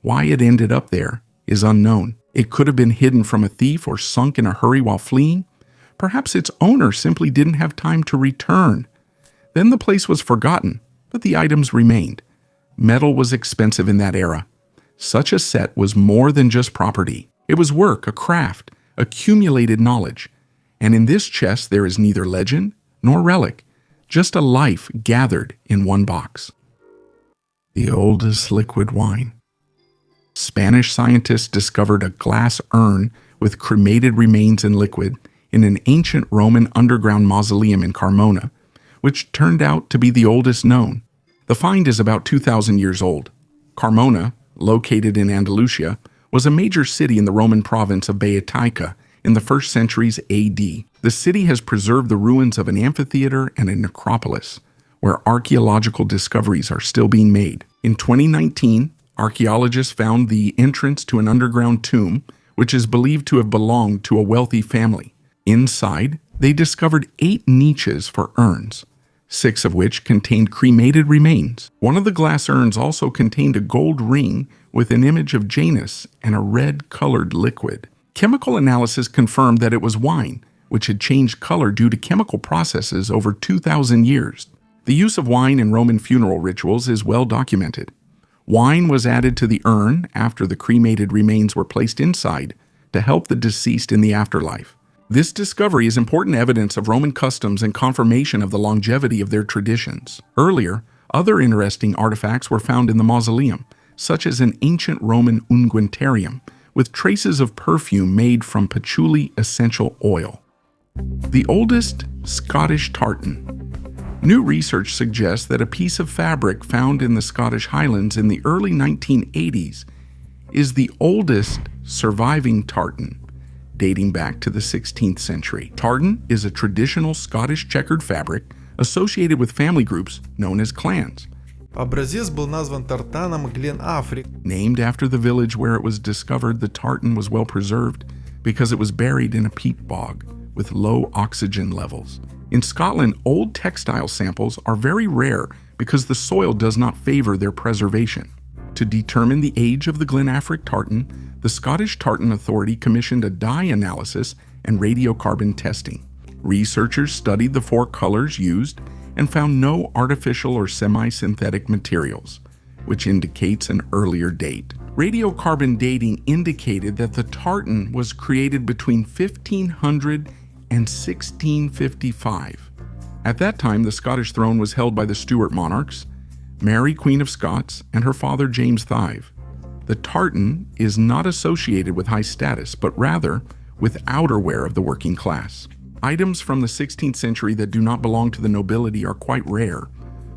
Why it ended up there is unknown. It could have been hidden from a thief or sunk in a hurry while fleeing. Perhaps its owner simply didn't have time to return. Then the place was forgotten, but the items remained. Metal was expensive in that era. Such a set was more than just property. It was work, a craft, accumulated knowledge. And in this chest there is neither legend nor relic, just a life gathered in one box. The oldest liquid wine. Spanish scientists discovered a glass urn with cremated remains in liquid in an ancient Roman underground mausoleum in Carmona, which turned out to be the oldest known. The find is about 2,000 years old. Carmona, located in Andalusia, was a major city in the Roman province of Boeotia in the 1st centuries AD. The city has preserved the ruins of an amphitheater and a necropolis, where archaeological discoveries are still being made. In 2019, archaeologists found the entrance to an underground tomb, which is believed to have belonged to a wealthy family. Inside, they discovered 8 niches for urns, 6 of which contained cremated remains. One of the glass urns also contained a gold ring with an image of Janus and a red-colored liquid. Chemical analysis confirmed that it was wine, which had changed color due to chemical processes over 2,000 years. The use of wine in Roman funeral rituals is well documented. Wine was added to the urn after the cremated remains were placed inside to help the deceased in the afterlife. This discovery is important evidence of Roman customs and confirmation of the longevity of their traditions. Earlier, other interesting artifacts were found in the mausoleum, such as an ancient Roman unguentarium with traces of perfume made from patchouli essential oil. The oldest Scottish tartan. New research suggests that a piece of fabric found in the Scottish Highlands in the early 1980s is the oldest surviving tartan, dating back to the 16th century. Tartan is a traditional Scottish checkered fabric associated with family groups known as clans. Образец был назван тартаном Гlen-Африк. Named after the village where it was discovered, the tartan was well preserved because it was buried in a peat bog with low oxygen levels. In Scotland, old textile samples are very rare because the soil does not favor their preservation. To determine the age of the Glen-Afric tartan, the Scottish Tartan Authority commissioned a dye analysis and radiocarbon testing. Researchers studied the 4 colors used and found no artificial or semi-synthetic materials, which indicates an earlier date. Radiocarbon dating indicated that the tartan was created between 1500 and 1655. At that time, the Scottish throne was held by the Stuart monarchs, Mary, Queen of Scots, and her father James V. The tartan is not associated with high status, but rather with outerwear of the working class. Items from the 16th century that do not belong to the nobility are quite rare,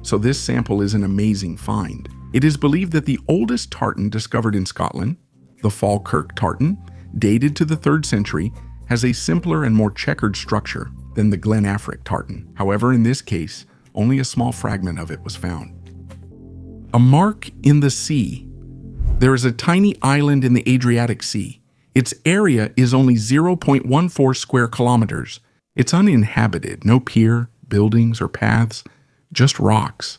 so this sample is an amazing find. It is believed that the oldest tartan discovered in Scotland, the Falkirk tartan, dated to the 3rd century, has a simpler and more checkered structure than the Glen-Afric tartan. However, in this case, only a small fragment of it was found. A mark in the sea. There is a tiny island in the Adriatic Sea. Its area is only 0.14 square kilometers. It's uninhabited, no pier, buildings, or paths, just rocks.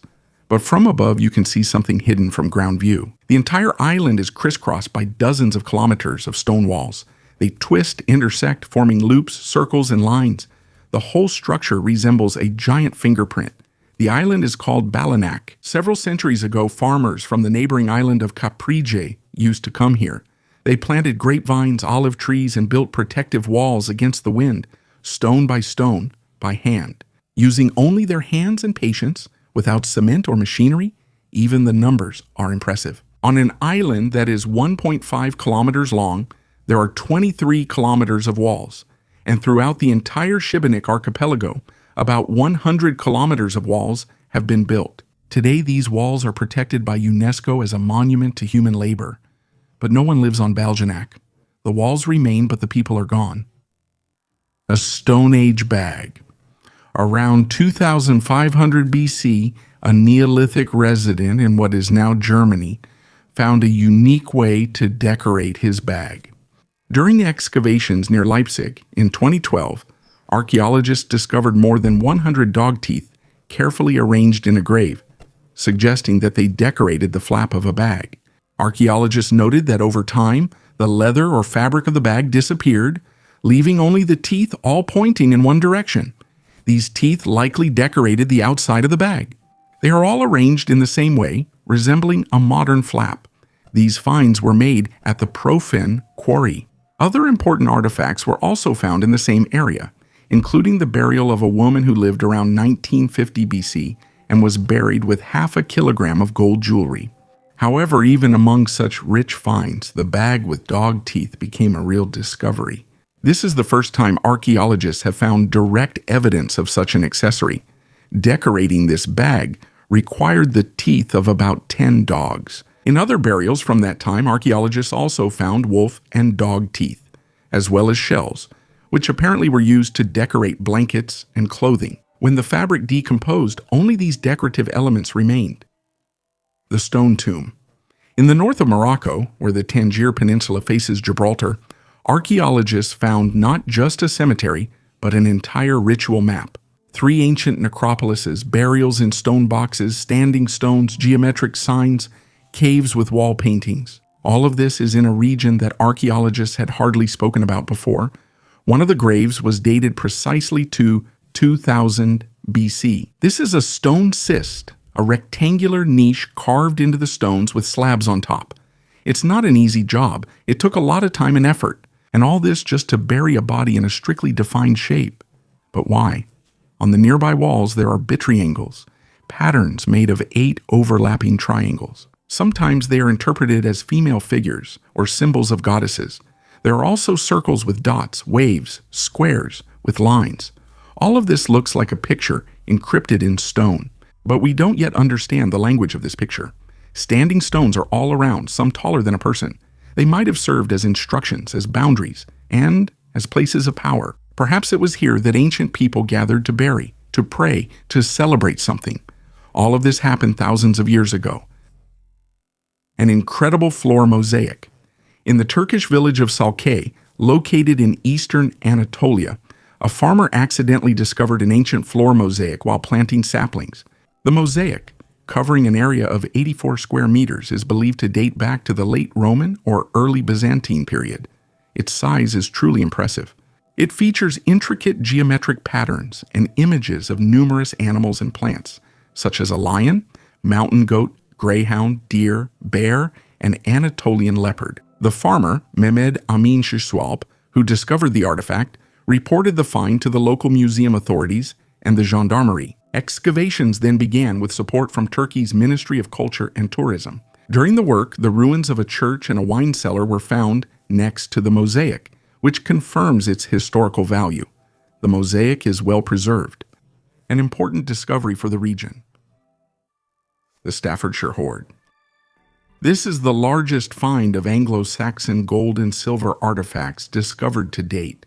But from above, you can see something hidden from ground view. The entire island is crisscrossed by dozens of kilometers of stone walls. They twist, intersect, forming loops, circles, and lines. The whole structure resembles a giant fingerprint. The island is called Ballinac. Several centuries ago, farmers from the neighboring island of Caprige used to come here. They planted grapevines, olive trees, and built protective walls against the wind, stone, by hand. Using only their hands and patience, without cement or machinery, even the numbers are impressive. On an island that is 1.5 kilometers long, there are 23 kilometers of walls, and throughout the entire Šibenik archipelago, about 100 kilometers of walls have been built. Today, these walls are protected by UNESCO as a monument to human labor. But no one lives on Ballinac. The walls remain, but the people are gone. A Stone Age bag. Around 2500 BC, a Neolithic resident in what is now Germany found a unique way to decorate his bag. During the excavations near Leipzig in 2012, archaeologists discovered more than 100 dog teeth carefully arranged in a grave, suggesting that they decorated the flap of a bag. Archaeologists noted that over time, the leather or fabric of the bag disappeared, leaving only the teeth all pointing in one direction. These teeth likely decorated the outside of the bag. They are all arranged in the same way, resembling a modern flap. These finds were made at the Profin quarry. Other important artifacts were also found in the same area, including the burial of a woman who lived around 1950 BC and was buried with half a kilogram of gold jewelry. However, even among such rich finds, the bag with dog teeth became a real discovery. This is the first time archaeologists have found direct evidence of such an accessory. Decorating this bag required the teeth of about 10 dogs. In other burials from that time, archaeologists also found wolf and dog teeth, as well as shells, which apparently were used to decorate blankets and clothing. When the fabric decomposed, only these decorative elements remained. The Stone Tomb. In the north of Morocco, where the Tangier Peninsula faces Gibraltar, archaeologists found not just a cemetery, but an entire ritual map. 3 ancient necropolises, burials in stone boxes, standing stones, geometric signs, caves with wall paintings. All of this is in a region that archaeologists had hardly spoken about before, One of the graves was dated precisely to 2000 BC. This is a stone cyst, a rectangular niche carved into the stones with slabs on top. It's not an easy job. It took a lot of time and effort, and all this just to bury a body in a strictly defined shape. But why? On the nearby walls there are triangles, patterns made of 8 overlapping triangles. Sometimes they are interpreted as female figures or symbols of goddesses. There are also circles with dots, waves, squares with lines. All of this looks like a picture encrypted in stone, but we don't yet understand the language of this picture. Standing stones are all around, some taller than a person. They might have served as instructions, as boundaries, and as places of power. Perhaps it was here that ancient people gathered to bury, to pray, to celebrate something. All of this happened thousands of years ago. An incredible floor mosaic. In the Turkish village of Salkay, located in eastern Anatolia, a farmer accidentally discovered an ancient floor mosaic while planting saplings. The mosaic, covering an area of 84 square meters, is believed to date back to the late Roman or early Byzantine period. Its size is truly impressive. It features intricate geometric patterns and images of numerous animals and plants, such as a lion, mountain goat, greyhound, deer, bear, and Anatolian leopard. The farmer, Mehmed Amin Shishwalp, who discovered the artifact, reported the find to the local museum authorities and the gendarmerie. Excavations then began with support from Turkey's Ministry of Culture and Tourism. During the work, the ruins of a church and a wine cellar were found next to the mosaic, which confirms its historical value. The mosaic is well preserved, an important discovery for the region. The Staffordshire Hoard. This is the largest find of Anglo-Saxon gold and silver artifacts discovered to date.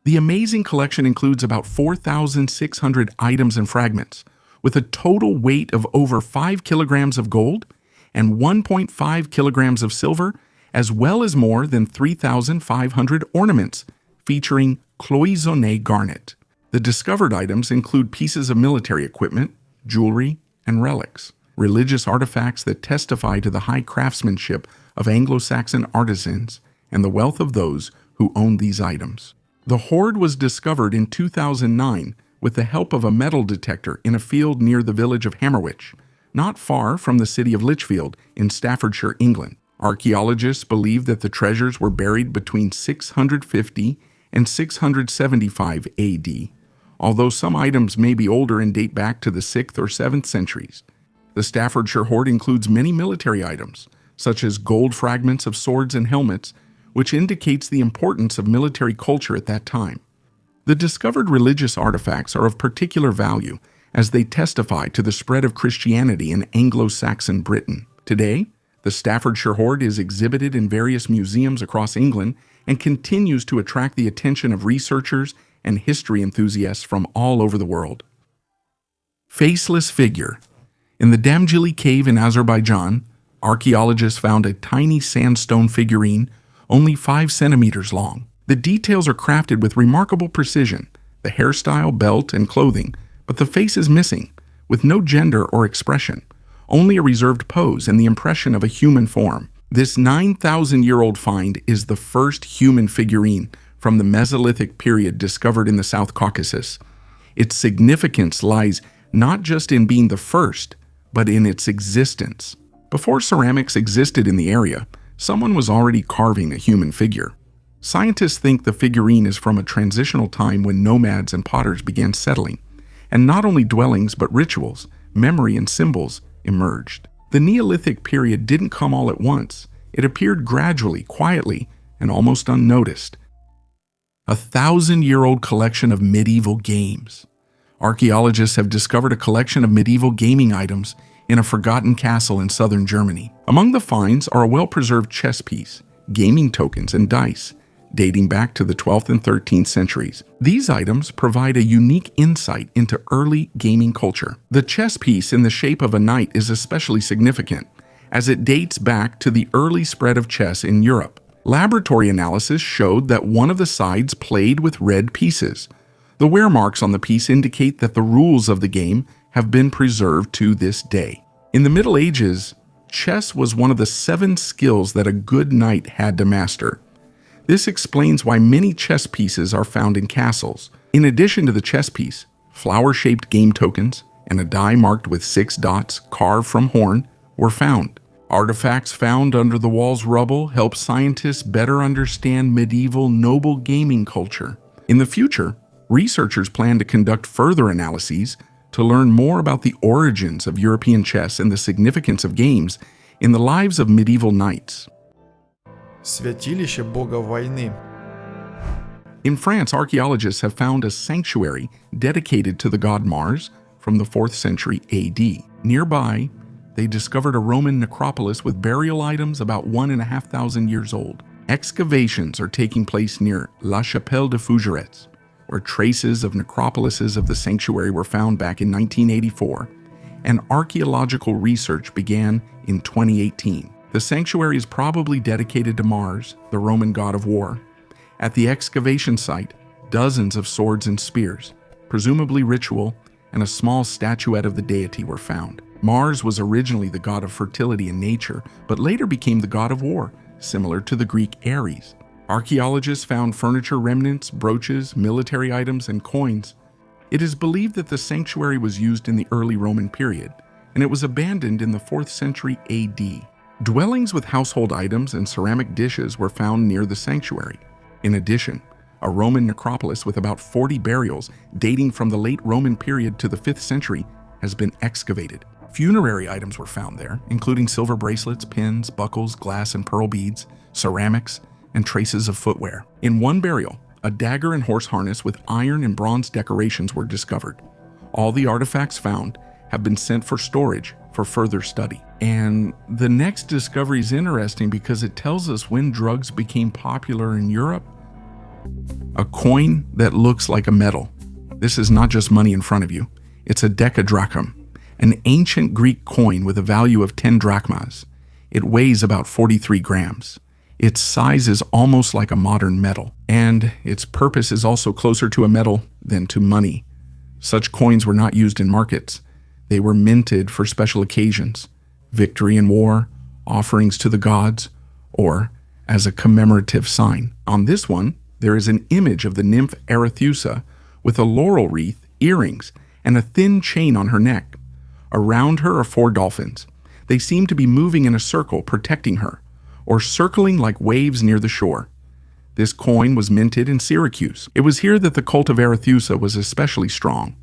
The amazing collection includes about 4,600 items and fragments, with a total weight of over 5 kilograms of gold and 1.5 kilograms of silver, as well as more than 3,500 ornaments featuring cloisonné garnet. The discovered items include pieces of military equipment, jewelry, and relics, religious artifacts that testify to the high craftsmanship of Anglo-Saxon artisans and the wealth of those who owned these items. The hoard was discovered in 2009 with the help of a metal detector in a field near the village of Hammerwich, not far from the city of Lichfield in Staffordshire, England. Archaeologists believe that the treasures were buried between 650 and 675 AD, although some items may be older and date back to the 6th or 7th centuries. The Staffordshire hoard includes many military items, such as gold fragments of swords and helmets, which indicates the importance of military culture at that time. The discovered religious artifacts are of particular value as they testify to the spread of Christianity in Anglo-Saxon Britain. Today, the Staffordshire hoard is exhibited in various museums across England and continues to attract the attention of researchers and history enthusiasts from all over the world. Faceless figure. In the Damjili cave in Azerbaijan, archaeologists found a tiny sandstone figurine only 5 centimeters long. The details are crafted with remarkable precision, the hairstyle, belt, and clothing, but the face is missing, with no gender or expression, only a reserved pose and the impression of a human form. This 9,000-year-old find is the first human figurine from the Mesolithic period discovered in the South Caucasus. Its significance lies not just in being the first, but in its existence. Before ceramics existed in the area, someone was already carving a human figure. Scientists think the figurine is from a transitional time when nomads and potters began settling, and not only dwellings but rituals, memory, and symbols emerged. The Neolithic period didn't come all at once. It appeared gradually, quietly, and almost unnoticed. A 1,000-year-old collection of medieval games. Archaeologists have discovered a collection of medieval gaming items in a forgotten castle in southern Germany. Among the finds are a well-preserved chess piece, gaming tokens, and dice, dating back to the 12th and 13th centuries. These items provide a unique insight into early gaming culture. The chess piece in the shape of a knight is especially significant, as it dates back to the early spread of chess in Europe. Laboratory analysis showed that one of the sides played with red pieces. The wear marks on the piece indicate that the rules of the game have been preserved to this day. In the Middle Ages, chess was one of the 7 skills that a good knight had to master. This explains why many chess pieces are found in castles. In addition to the chess piece, flower-shaped game tokens and a die marked with 6 dots carved from horn were found. Artifacts found under the wall's rubble help scientists better understand medieval noble gaming culture. In the future, researchers plan to conduct further analyses to learn more about the origins of European chess and the significance of games in the lives of medieval knights. Святилище бога войны. In France, archaeologists have found a sanctuary dedicated to the god Mars from the 4th century AD. Nearby, they discovered a Roman necropolis with burial items about 1,500 years old. Excavations are taking place near La Chapelle de Fougeretz, where traces of necropolises of the sanctuary were found back in 1984, and archaeological research began in 2018. The sanctuary is probably dedicated to Mars, the Roman god of war. At the excavation site, dozens of swords and spears, presumably ritual, and a small statuette of the deity were found. Mars was originally the god of fertility and nature, but later became the god of war, similar to the Greek Ares. Archaeologists found furniture remnants, brooches, military items, and coins. It is believed that the sanctuary was used in the early Roman period, and it was abandoned in the 4th century AD. Dwellings with household items and ceramic dishes were found near the sanctuary. In addition, a Roman necropolis with about 40 burials dating from the late Roman period to the 5th century has been excavated. Funerary items were found there, including silver bracelets, pins, buckles, glass and pearl beads, ceramics, and traces of footwear. In one burial, a dagger and horse harness with iron and bronze decorations were discovered. All the artifacts found have been sent for storage for further study. And the next discovery is interesting because it tells us when drugs became popular in Europe. A coin that looks like a medal. This is not just money in front of you. It's a decadrachm, an ancient Greek coin with a value of 10 drachmas. It weighs about 43 grams. Its size is almost like a modern medal, and its purpose is also closer to a medal than to money. Such coins were not used in markets. They were minted for special occasions, victory in war, offerings to the gods, or as a commemorative sign. On this one, there is an image of the nymph Arethusa with a laurel wreath, earrings, and a thin chain on her neck. Around her are 4 dolphins. They seem to be moving in a circle, protecting her, or circling like waves near the shore. This coin was minted in Syracuse. It was here that the cult of Arethusa was especially strong.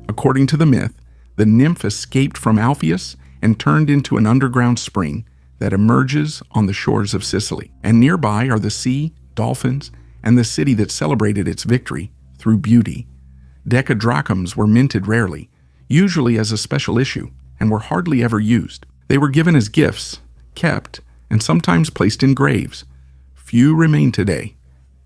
According to the myth, the nymph escaped from Alpheus and turned into an underground spring that emerges on the shores of Sicily. And nearby are the sea, dolphins, and the city that celebrated its victory through beauty. Decadrachms were minted rarely, usually as a special issue, and were hardly ever used. They were given as gifts, kept, and sometimes placed in graves. Few remain today.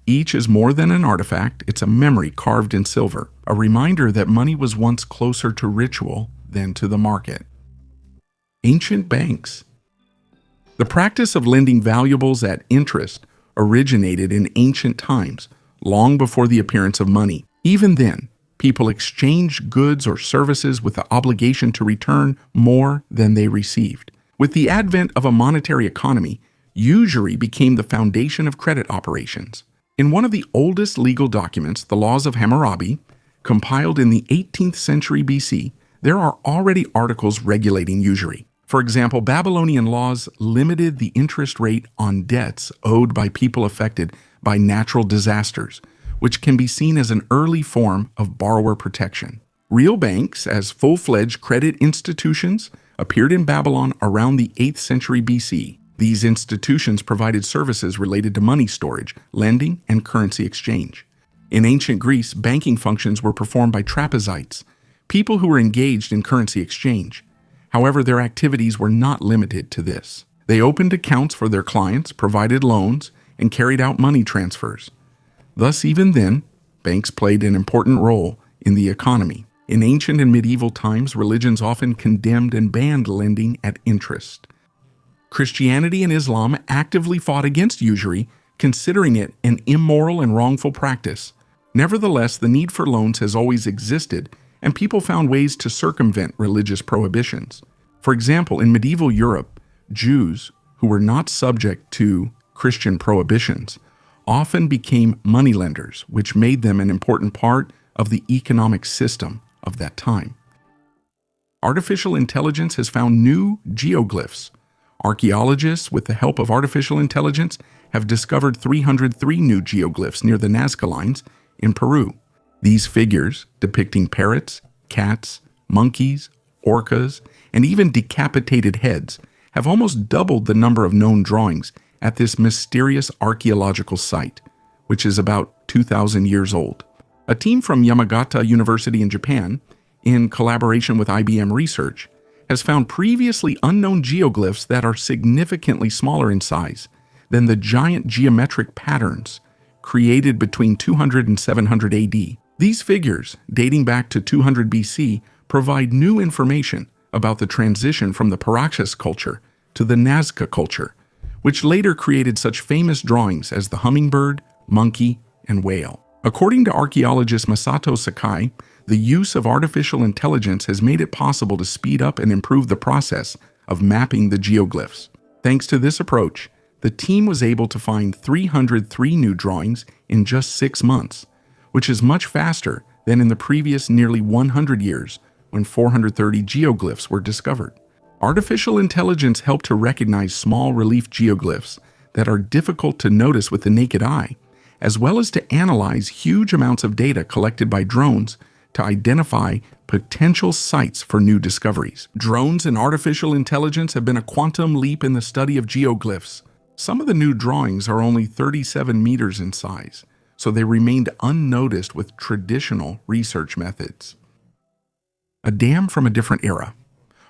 Each is more than an artifact, it's a memory carved in silver, a reminder that money was once closer to ritual than to the market. Ancient banks. The practice of lending valuables at interest originated in ancient times, long before the appearance of money. Even then, people exchanged goods or services with the obligation to return more than they received. With the advent of a monetary economy, usury became the foundation of credit operations. In one of the oldest legal documents, the Laws of Hammurabi, compiled in the 18th century BC, there are already articles regulating usury. For example, Babylonian laws limited the interest rate on debts owed by people affected by natural disasters, which can be seen as an early form of borrower protection. Real banks, as full-fledged credit institutions, appeared in Babylon around the 8th century BC. These institutions provided services related to money storage, lending, and currency exchange. In ancient Greece, banking functions were performed by trapezites, people who were engaged in currency exchange. However, their activities were not limited to this. They opened accounts for their clients, provided loans, and carried out money transfers. Thus, even then, banks played an important role in the economy. In ancient and medieval times, religions often condemned and banned lending at interest. Christianity and Islam actively fought against usury, considering it an immoral and wrongful practice. Nevertheless, the need for loans has always existed, and people found ways to circumvent religious prohibitions. For example, in medieval Europe, Jews, who were not subject to Christian prohibitions, often became moneylenders, which made them an important part of the economic system of that time. Artificial intelligence has found new geoglyphs. Archaeologists, with the help of artificial intelligence, have discovered 303 new geoglyphs near the Nazca lines in Peru. These figures, depicting parrots, cats, monkeys, orcas, and even decapitated heads, have almost doubled the number of known drawings at this mysterious archaeological site, which is about 2,000 years old. A team from Yamagata University in Japan, in collaboration with IBM Research, has found previously unknown geoglyphs that are significantly smaller in size than the giant geometric patterns created between 200 and 700 AD. These figures, dating back to 200 BC, provide new information about the transition from the Paraxes culture to the Nazca culture, which later created such famous drawings as the hummingbird, monkey, and whale. According to archaeologist Masato Sakai, the use of artificial intelligence has made it possible to speed up and improve the process of mapping the geoglyphs. Thanks to this approach, the team was able to find 303 new drawings in just 6 months, which is much faster than in the previous nearly 100 years when 430 geoglyphs were discovered. Artificial intelligence helped to recognize small relief geoglyphs that are difficult to notice with the naked eye, as well as to analyze huge amounts of data collected by drones to identify potential sites for new discoveries. Drones and artificial intelligence have been a quantum leap in the study of geoglyphs. Some of the new drawings are only 37 meters in size, so they remained unnoticed with traditional research methods. A dam from a different era.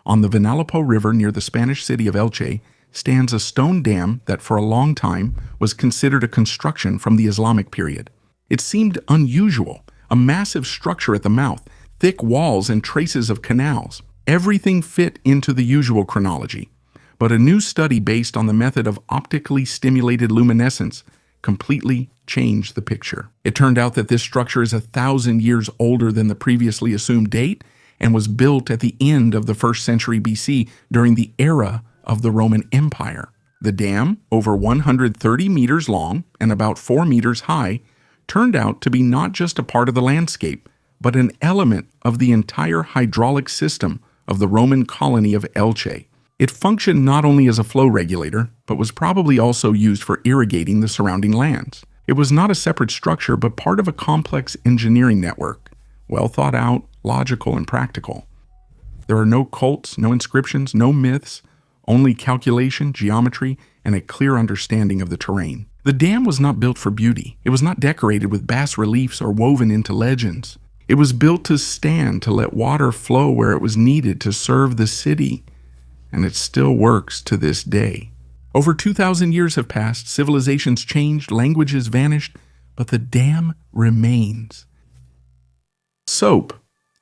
On the Vinalopó River near the Spanish city of Elche stands a stone dam that for a long time was considered a construction from the Islamic period. It seemed unusual, a massive structure at the mouth, thick walls and traces of canals. Everything fit into the usual chronology, but a new study based on the method of optically stimulated luminescence completely changed the picture. It turned out that this structure is 1,000 years older than the previously assumed date and was built at the end of the 1st century BC during the era of the Roman Empire. The dam, over 130 meters long and about 4 meters high, turned out to be not just a part of the landscape, but an element of the entire hydraulic system of the Roman colony of Elche. It functioned not only as a flow regulator, but was probably also used for irrigating the surrounding lands. It was not a separate structure, but part of a complex engineering network, well thought out, logical, and practical. There are no cults, no inscriptions, no myths, only calculation, geometry, and a clear understanding of the terrain. The dam was not built for beauty. It was not decorated with bas-reliefs or woven into legends. It was built to stand, to let water flow where it was needed to serve the city. And it still works to this day. Over 2,000 years have passed, civilizations changed, languages vanished, but the dam remains. Soap.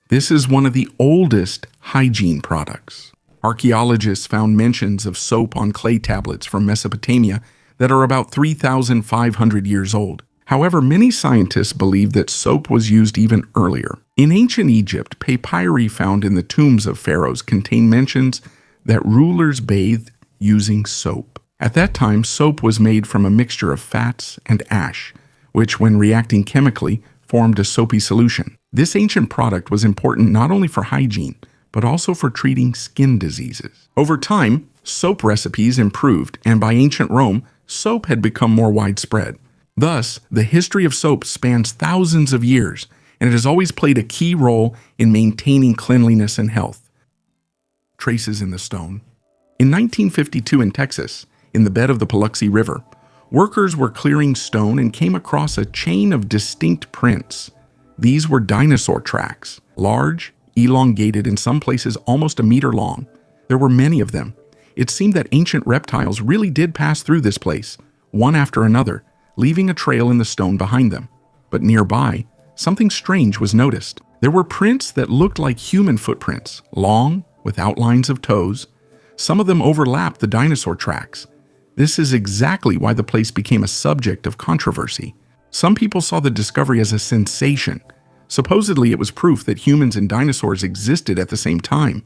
This is one of the oldest hygiene products. Archaeologists found mentions of soap on clay tablets from Mesopotamia that are about 3,500 years old. However, many scientists believe that soap was used even earlier. In ancient Egypt, papyri found in the tombs of pharaohs contain mentions that rulers bathed using soap. At that time, soap was made from a mixture of fats and ash, which, when reacting chemically, formed a soapy solution. This ancient product was important not only for hygiene, but also for treating skin diseases. Over time, soap recipes improved, and by ancient Rome, soap had become more widespread. Thus, the history of soap spans thousands of years, and it has always played a key role in maintaining cleanliness and health. Traces in the stone. In 1952 in Texas, in the bed of the Paluxy River, workers were clearing stone and came across a chain of distinct prints. These were dinosaur tracks, large, elongated, in some places almost a meter long. There were many of them. It seemed that ancient reptiles really did pass through this place, one after another, leaving a trail in the stone behind them. But nearby, something strange was noticed. There were prints that looked like human footprints, long, with outlines of toes. Some of them overlapped the dinosaur tracks. This is exactly why the place became a subject of controversy. Some people saw the discovery as a sensation. Supposedly, it was proof that humans and dinosaurs existed at the same time.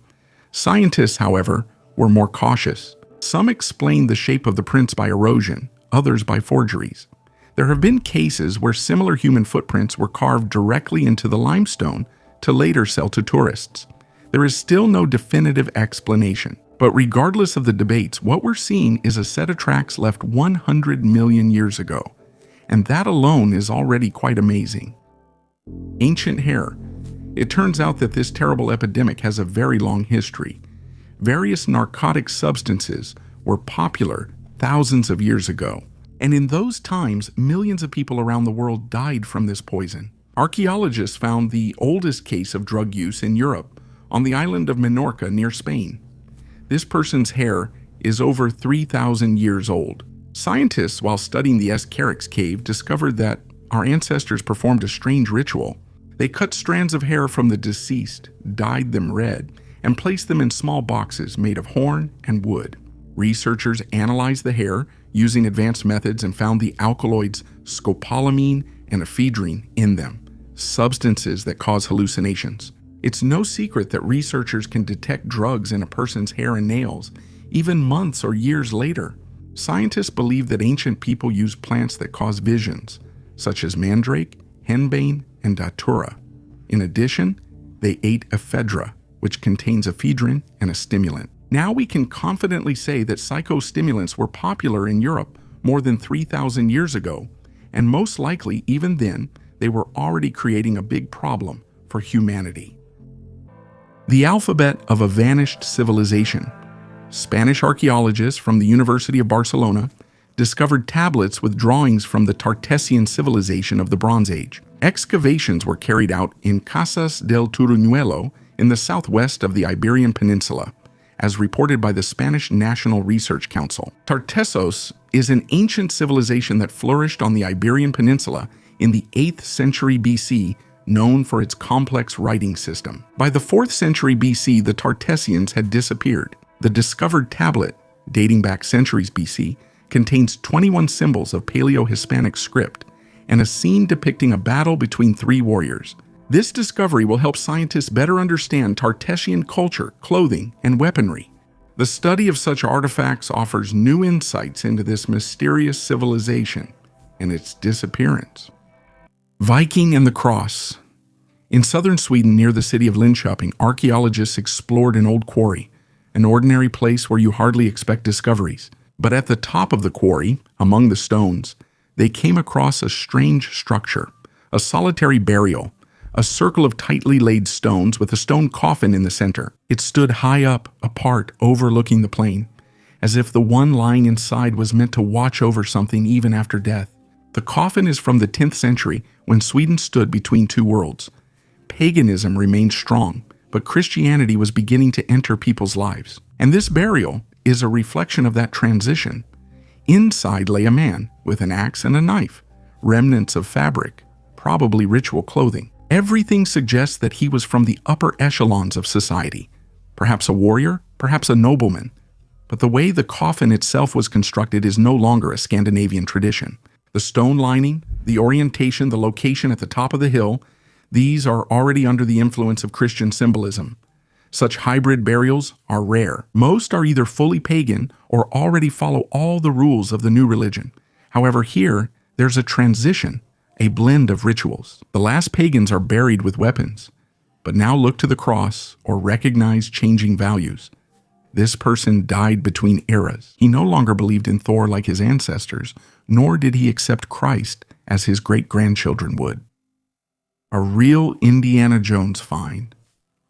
Scientists, however, were more cautious. Some explained the shape of the prints by erosion, others by forgeries. There have been cases where similar human footprints were carved directly into the limestone to later sell to tourists. There is still no definitive explanation, but regardless of the debates, what we're seeing is a set of tracks left 100 million years ago, and that alone is already quite amazing. Ancient hair. It turns out that this terrible epidemic has a very long history. Various narcotic substances were popular thousands of years ago, and in those times, millions of people around the world died from this poison. Archaeologists found the oldest case of drug use in Europe, on the island of Minorca near Spain. This person's hair is over 3,000 years old. Scientists, while studying the Escarix cave, discovered that our ancestors performed a strange ritual. They cut strands of hair from the deceased, dyed them red, and placed them in small boxes made of horn and wood. Researchers analyzed the hair using advanced methods and found the alkaloids scopolamine and ephedrine in them, substances that cause hallucinations. It's no secret that researchers can detect drugs in a person's hair and nails, even months or years later. Scientists believe that ancient people used plants that cause visions, such as mandrake, henbane, and datura. In addition, they ate ephedra, which contains ephedrine and a stimulant. Now we can confidently say that psychostimulants were popular in Europe more than 3,000 years ago, and most likely even then, they were already creating a big problem for humanity. The alphabet of a vanished civilization. Spanish archaeologists from the University of Barcelona discovered tablets with drawings from the Tartessian civilization of the Bronze Age. Excavations were carried out in Casas del Turuñuelo in the southwest of the Iberian Peninsula, as reported by the Spanish National Research Council. Tartessos is an ancient civilization that flourished on the Iberian Peninsula in the 8th century BC, known for its complex writing system. By the 4th century BC, the Tartessians had disappeared. The discovered tablet, dating back centuries BC, contains 21 symbols of Paleo-Hispanic script and a scene depicting a battle between 3 warriors. This discovery will help scientists better understand Tartessian culture, clothing, and weaponry. The study of such artifacts offers new insights into this mysterious civilization and its disappearance. Viking and the Cross. In southern Sweden, near the city of Linköping, archaeologists explored an old quarry, an ordinary place where you hardly expect discoveries. But at the top of the quarry, among the stones, they came across a strange structure, a solitary burial, a circle of tightly laid stones with a stone coffin in the center. It stood high up, apart, overlooking the plain, as if the one lying inside was meant to watch over something even after death. The coffin is from the 10th century, when Sweden stood between two worlds. Paganism remained strong, but Christianity was beginning to enter people's lives. And this burial is a reflection of that transition. Inside lay a man with an axe and a knife, remnants of fabric, probably ritual clothing. Everything suggests that he was from the upper echelons of society, perhaps a warrior, perhaps a nobleman. But the way the coffin itself was constructed is no longer a Scandinavian tradition. The stone lining, the orientation, the location at the top of the hill, these are already under the influence of Christian symbolism. Such hybrid burials are rare. Most are either fully pagan or already follow all the rules of the new religion. However, here, there's a transition, a blend of rituals. The last pagans are buried with weapons, but now look to the cross or recognize changing values. This person died between eras. He no longer believed in Thor like his ancestors, nor did he accept Christ as his great-grandchildren would. A real Indiana Jones find.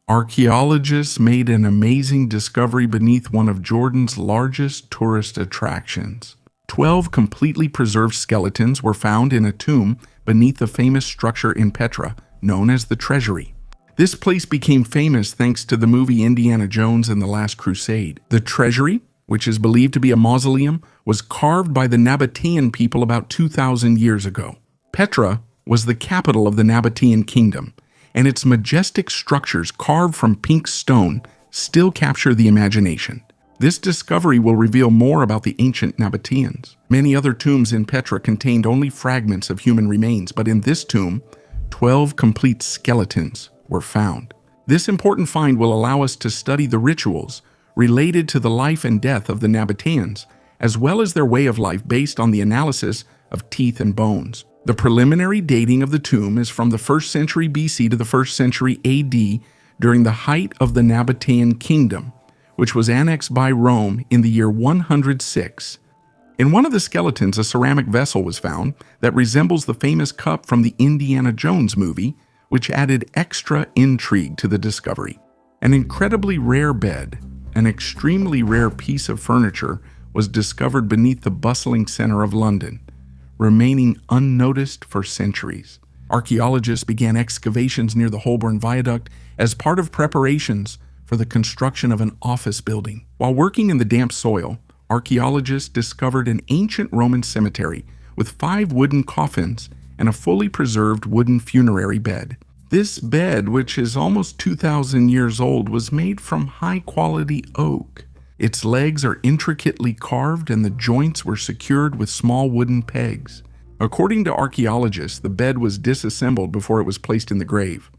Archaeologists made an amazing discovery beneath one of Jordan's largest tourist attractions. 12 completely preserved skeletons were found in a tomb beneath the famous structure in Petra, known as the Treasury. This place became famous thanks to the movie Indiana Jones and the Last Crusade. The Treasury, which is believed to be a mausoleum, was carved by the Nabatean people about 2,000 years ago. Petra was the capital of the Nabatean kingdom, and its majestic structures carved from pink stone still capture the imagination. This discovery will reveal more about the ancient Nabateans. Many other tombs in Petra contained only fragments of human remains, but in this tomb, 12 complete skeletons were found. This important find will allow us to study the rituals related to the life and death of the Nabateans, as well as their way of life based on the analysis of teeth and bones. The preliminary dating of the tomb is from the 1st century BC to the 1st century AD during the height of the Nabatean kingdom, which was annexed by Rome in the year 106. In one of the skeletons, a ceramic vessel was found that resembles the famous cup from the Indiana Jones movie, which added extra intrigue to the discovery. An incredibly rare bed, an extremely rare piece of furniture, was discovered beneath the bustling center of London, remaining unnoticed for centuries. Archaeologists began excavations near the Holborn Viaduct as part of preparations for the construction of an office building. While working in the damp soil, archaeologists discovered an ancient Roman cemetery with 5 wooden coffins and a fully preserved wooden funerary bed. This bed, which is almost 2,000 years old, was made from high-quality oak. Its legs are intricately carved and the joints were secured with small wooden pegs. According to archaeologists, the bed was disassembled before it was placed in the grave,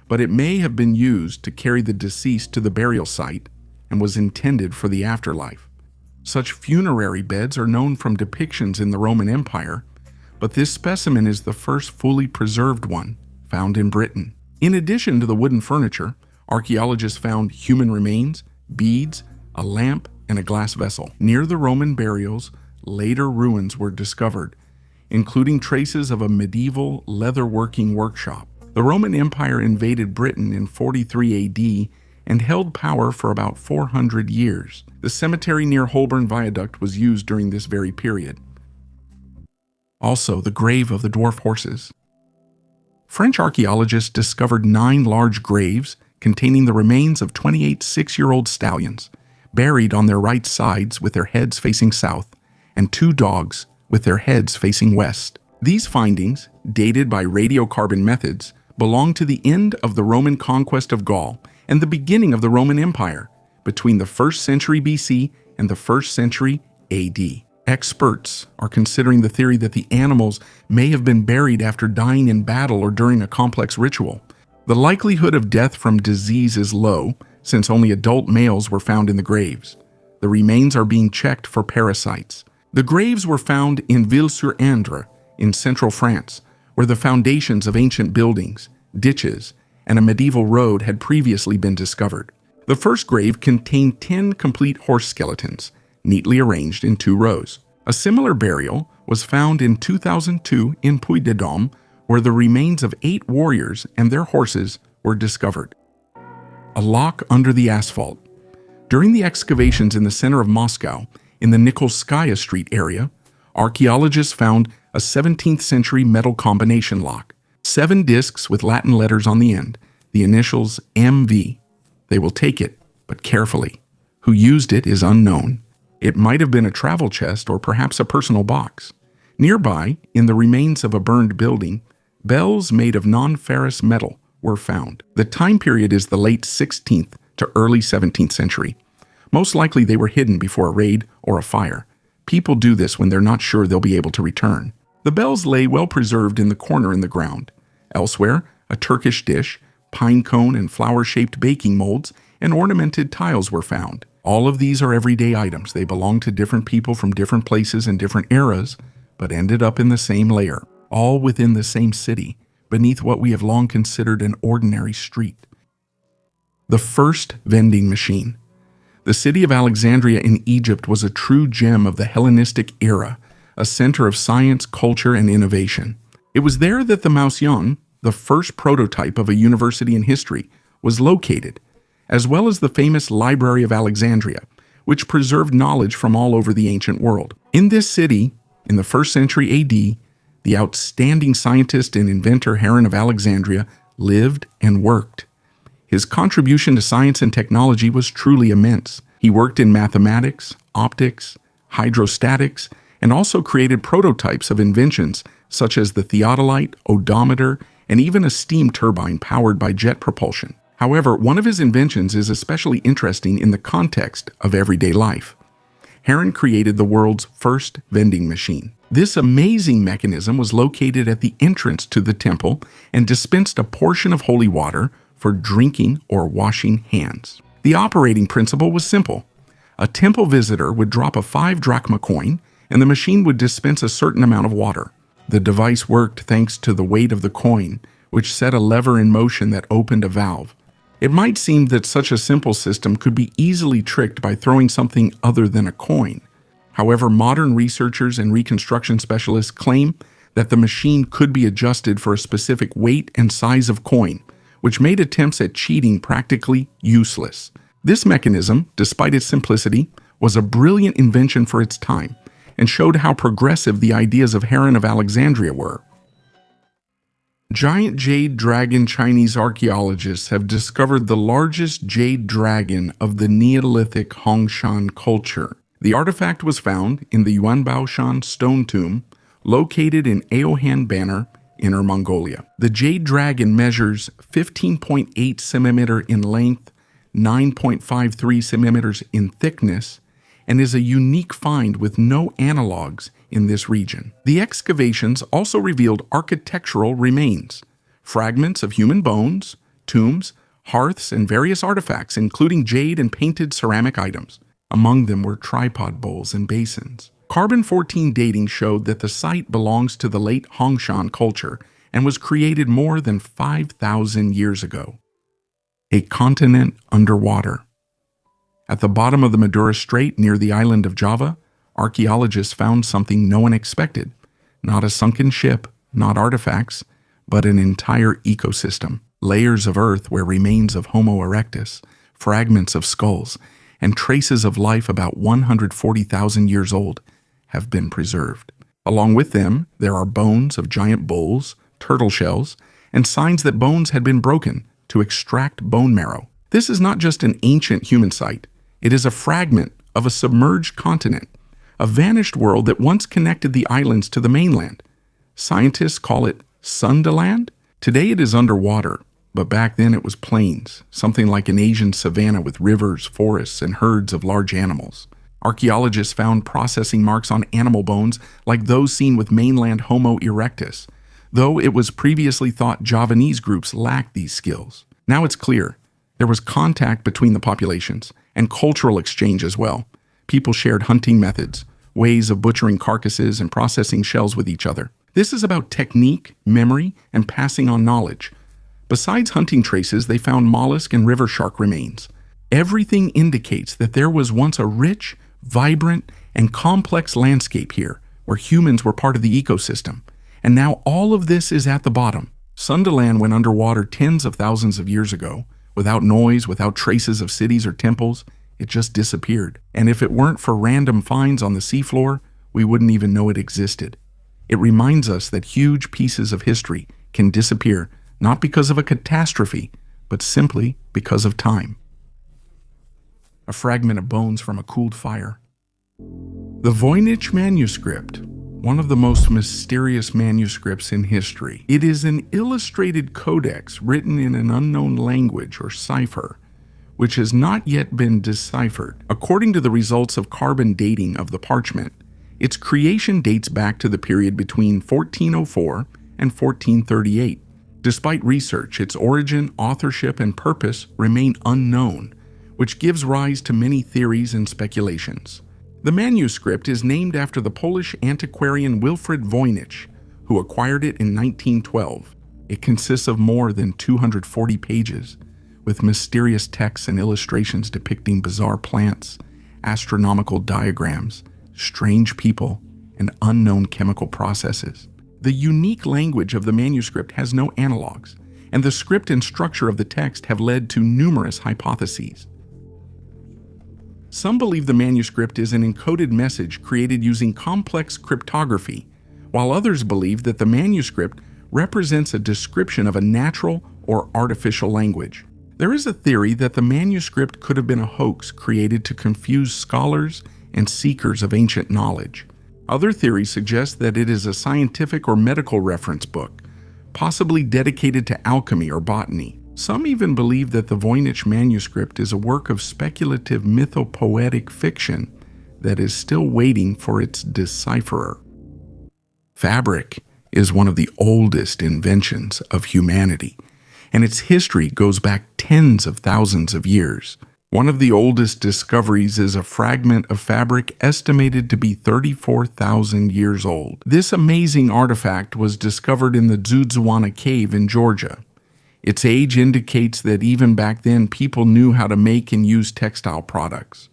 but it may have been used to carry the deceased to the burial site and was intended for the afterlife. Such funerary beds are known from depictions in the Roman Empire, but this specimen is the first fully preserved one found in Britain. In addition to the wooden furniture, archaeologists found human remains, beads, a lamp, and a glass vessel. Near the Roman burials, later ruins were discovered, including traces of a medieval leatherworking workshop. The Roman Empire invaded Britain in 43 AD and held power for about 400 years. The cemetery near Holborn Viaduct was used during this very period. Also, the grave of the dwarf horses. French archaeologists discovered 9 large graves containing the remains of 28 6-year-old stallions, buried on their right sides with their heads facing south, and 2 dogs with their heads facing west. These findings, dated by radiocarbon methods, belong to the end of the Roman conquest of Gaul and the beginning of the Roman Empire, between the 1st century BC and the 1st century AD. Experts are considering the theory that the animals may have been buried after dying in battle or during a complex ritual. The likelihood of death from disease is low, since only adult males were found in the graves. The remains are being checked for parasites. The graves were found in Ville-sur-Indre in central France, where the foundations of ancient buildings, ditches, and a medieval road had previously been discovered. The first grave contained 10 complete horse skeletons, neatly arranged in 2 rows. A similar burial was found in 2002 in Puy-de-Dôme, where the remains of 8 warriors and their horses were discovered. A lock under the asphalt. During the excavations in the center of Moscow, in the Nikolskaya Street area, archaeologists found a 17th century metal combination lock. 7 discs with Latin letters on the end, the initials MV. They will take it, but carefully. Who used it is unknown. It might have been a travel chest or perhaps a personal box. Nearby, in the remains of a burned building, bells made of non-ferrous metal were found. The time period is the late 16th to early 17th century. Most likely they were hidden before a raid or a fire. People do this when they're not sure they'll be able to return. The bells lay well preserved in the corner in the ground. Elsewhere, a Turkish dish, pine cone and flower-shaped baking molds, and ornamented tiles were found. All of these are everyday items. They belong to different people from different places and different eras, but ended up in the same layer, all within the same city, beneath what we have long considered an ordinary street. The first vending machine. The city of Alexandria in Egypt was a true gem of the Hellenistic era, a center of science, culture, and innovation. It was there that the Mouseion, the first prototype of a university in history, was located, as well as the famous Library of Alexandria, which preserved knowledge from all over the ancient world. In this city, in the 1st century AD, the outstanding scientist and inventor Heron of Alexandria lived and worked. His contribution to science and technology was truly immense. He worked in mathematics, optics, hydrostatics, and also created prototypes of inventions such as the theodolite, odometer, and even a steam turbine powered by jet propulsion. However, one of his inventions is especially interesting in the context of everyday life. Heron created the world's first vending machine. This amazing mechanism was located at the entrance to the temple and dispensed a portion of holy water for drinking or washing hands. The operating principle was simple. A temple visitor would drop a 5 drachma coin and the machine would dispense a certain amount of water. The device worked thanks to the weight of the coin, which set a lever in motion that opened a valve. It might seem that such a simple system could be easily tricked by throwing something other than a coin. However, modern researchers and reconstruction specialists claim that the machine could be adjusted for a specific weight and size of coin, which made attempts at cheating practically useless. This mechanism, despite its simplicity, was a brilliant invention for its time and showed how progressive the ideas of Heron of Alexandria were. Giant jade dragon Chinese archaeologists have discovered the largest jade dragon of the Neolithic Hongshan culture. The artifact was found in the Yuanbaoshan stone tomb, located in Aohan Banner, Inner Mongolia. The jade dragon measures 15.8 centimeters in length, 9.53 centimeters in thickness, and is a unique find with no analogs in this region. The excavations also revealed architectural remains, fragments of human bones, tombs, hearths, and various artifacts, including jade and painted ceramic items. Among them were tripod bowls and basins. Carbon-14 dating showed that the site belongs to the late Hongshan culture and was created more than 5,000 years ago. A continent underwater. At the bottom of the Madura Strait near the island of Java, archaeologists found something no one expected. Not a sunken ship, not artifacts, but an entire ecosystem. Layers of earth where remains of Homo erectus, fragments of skulls, and traces of life about 140,000 years old have been preserved. Along with them, there are bones of giant bulls, turtle shells, and signs that bones had been broken to extract bone marrow. This is not just an ancient human site. It is a fragment of a submerged continent, a vanished world that once connected the islands to the mainland. Scientists call it Sundaland. Today it is underwater, but back then it was plains, something like an Asian savanna with rivers, forests, and herds of large animals. Archaeologists found processing marks on animal bones like those seen with mainland Homo erectus, though it was previously thought Javanese groups lacked these skills. Now it's clear there was contact between the populations and cultural exchange as well. People shared hunting methods, ways of butchering carcasses and processing shells with each other. This is about technique, memory, and passing on knowledge. Besides hunting traces, they found mollusk and river shark remains. Everything indicates that there was once a rich, vibrant, and complex landscape here where humans were part of the ecosystem. And now all of this is at the bottom. Sundaland went underwater tens of thousands of years ago, without noise, without traces of cities or temples. It just disappeared. And if it weren't for random finds on the seafloor, we wouldn't even know it existed. It reminds us that huge pieces of history can disappear, not because of a catastrophe, but simply because of time. A fragment of bones from a cooled fire. The Voynich manuscript, one of the most mysterious manuscripts in history. It is an illustrated codex written in an unknown language or cipher, which has not yet been deciphered. According to the results of carbon dating of the parchment, its creation dates back to the period between 1404 and 1438. Despite research, its origin, authorship, and purpose remain unknown, which gives rise to many theories and speculations. The manuscript is named after the Polish antiquarian Wilfrid Voynich, who acquired it in 1912. It consists of more than 240 pages, with mysterious texts and illustrations depicting bizarre plants, astronomical diagrams, strange people, and unknown chemical processes. The unique language of the manuscript has no analogs, and the script and structure of the text have led to numerous hypotheses. Some believe the manuscript is an encoded message created using complex cryptography, while others believe that the manuscript represents a description of a natural or artificial language. There is a theory that the manuscript could have been a hoax created to confuse scholars and seekers of ancient knowledge. Other theories suggest that it is a scientific or medical reference book, possibly dedicated to alchemy or botany. Some even believe that the Voynich manuscript is a work of speculative mythopoetic fiction that is still waiting for its decipherer. Fabric is one of the oldest inventions of humanity, and its history goes back tens of thousands of years. One of the oldest discoveries is a fragment of fabric estimated to be 34,000 years old. This amazing artifact was discovered in the Zudzuana cave in Georgia. Its age indicates that even back then people knew how to make and use textile products.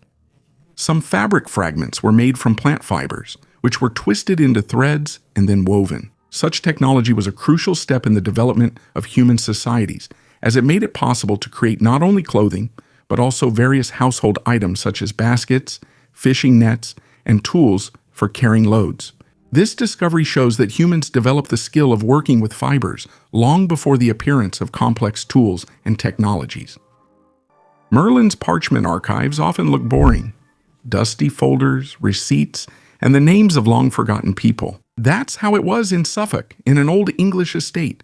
Some fabric fragments were made from plant fibers, which were twisted into threads and then woven. Such technology was a crucial step in the development of human societies, as it made it possible to create not only clothing, but also various household items such as baskets, fishing nets, and tools for carrying loads. This discovery shows that humans developed the skill of working with fibers long before the appearance of complex tools and technologies. Merlin's parchment archives often look boring. Dusty folders, receipts, and the names of long-forgotten people. That's how it was in Suffolk, in an old English estate,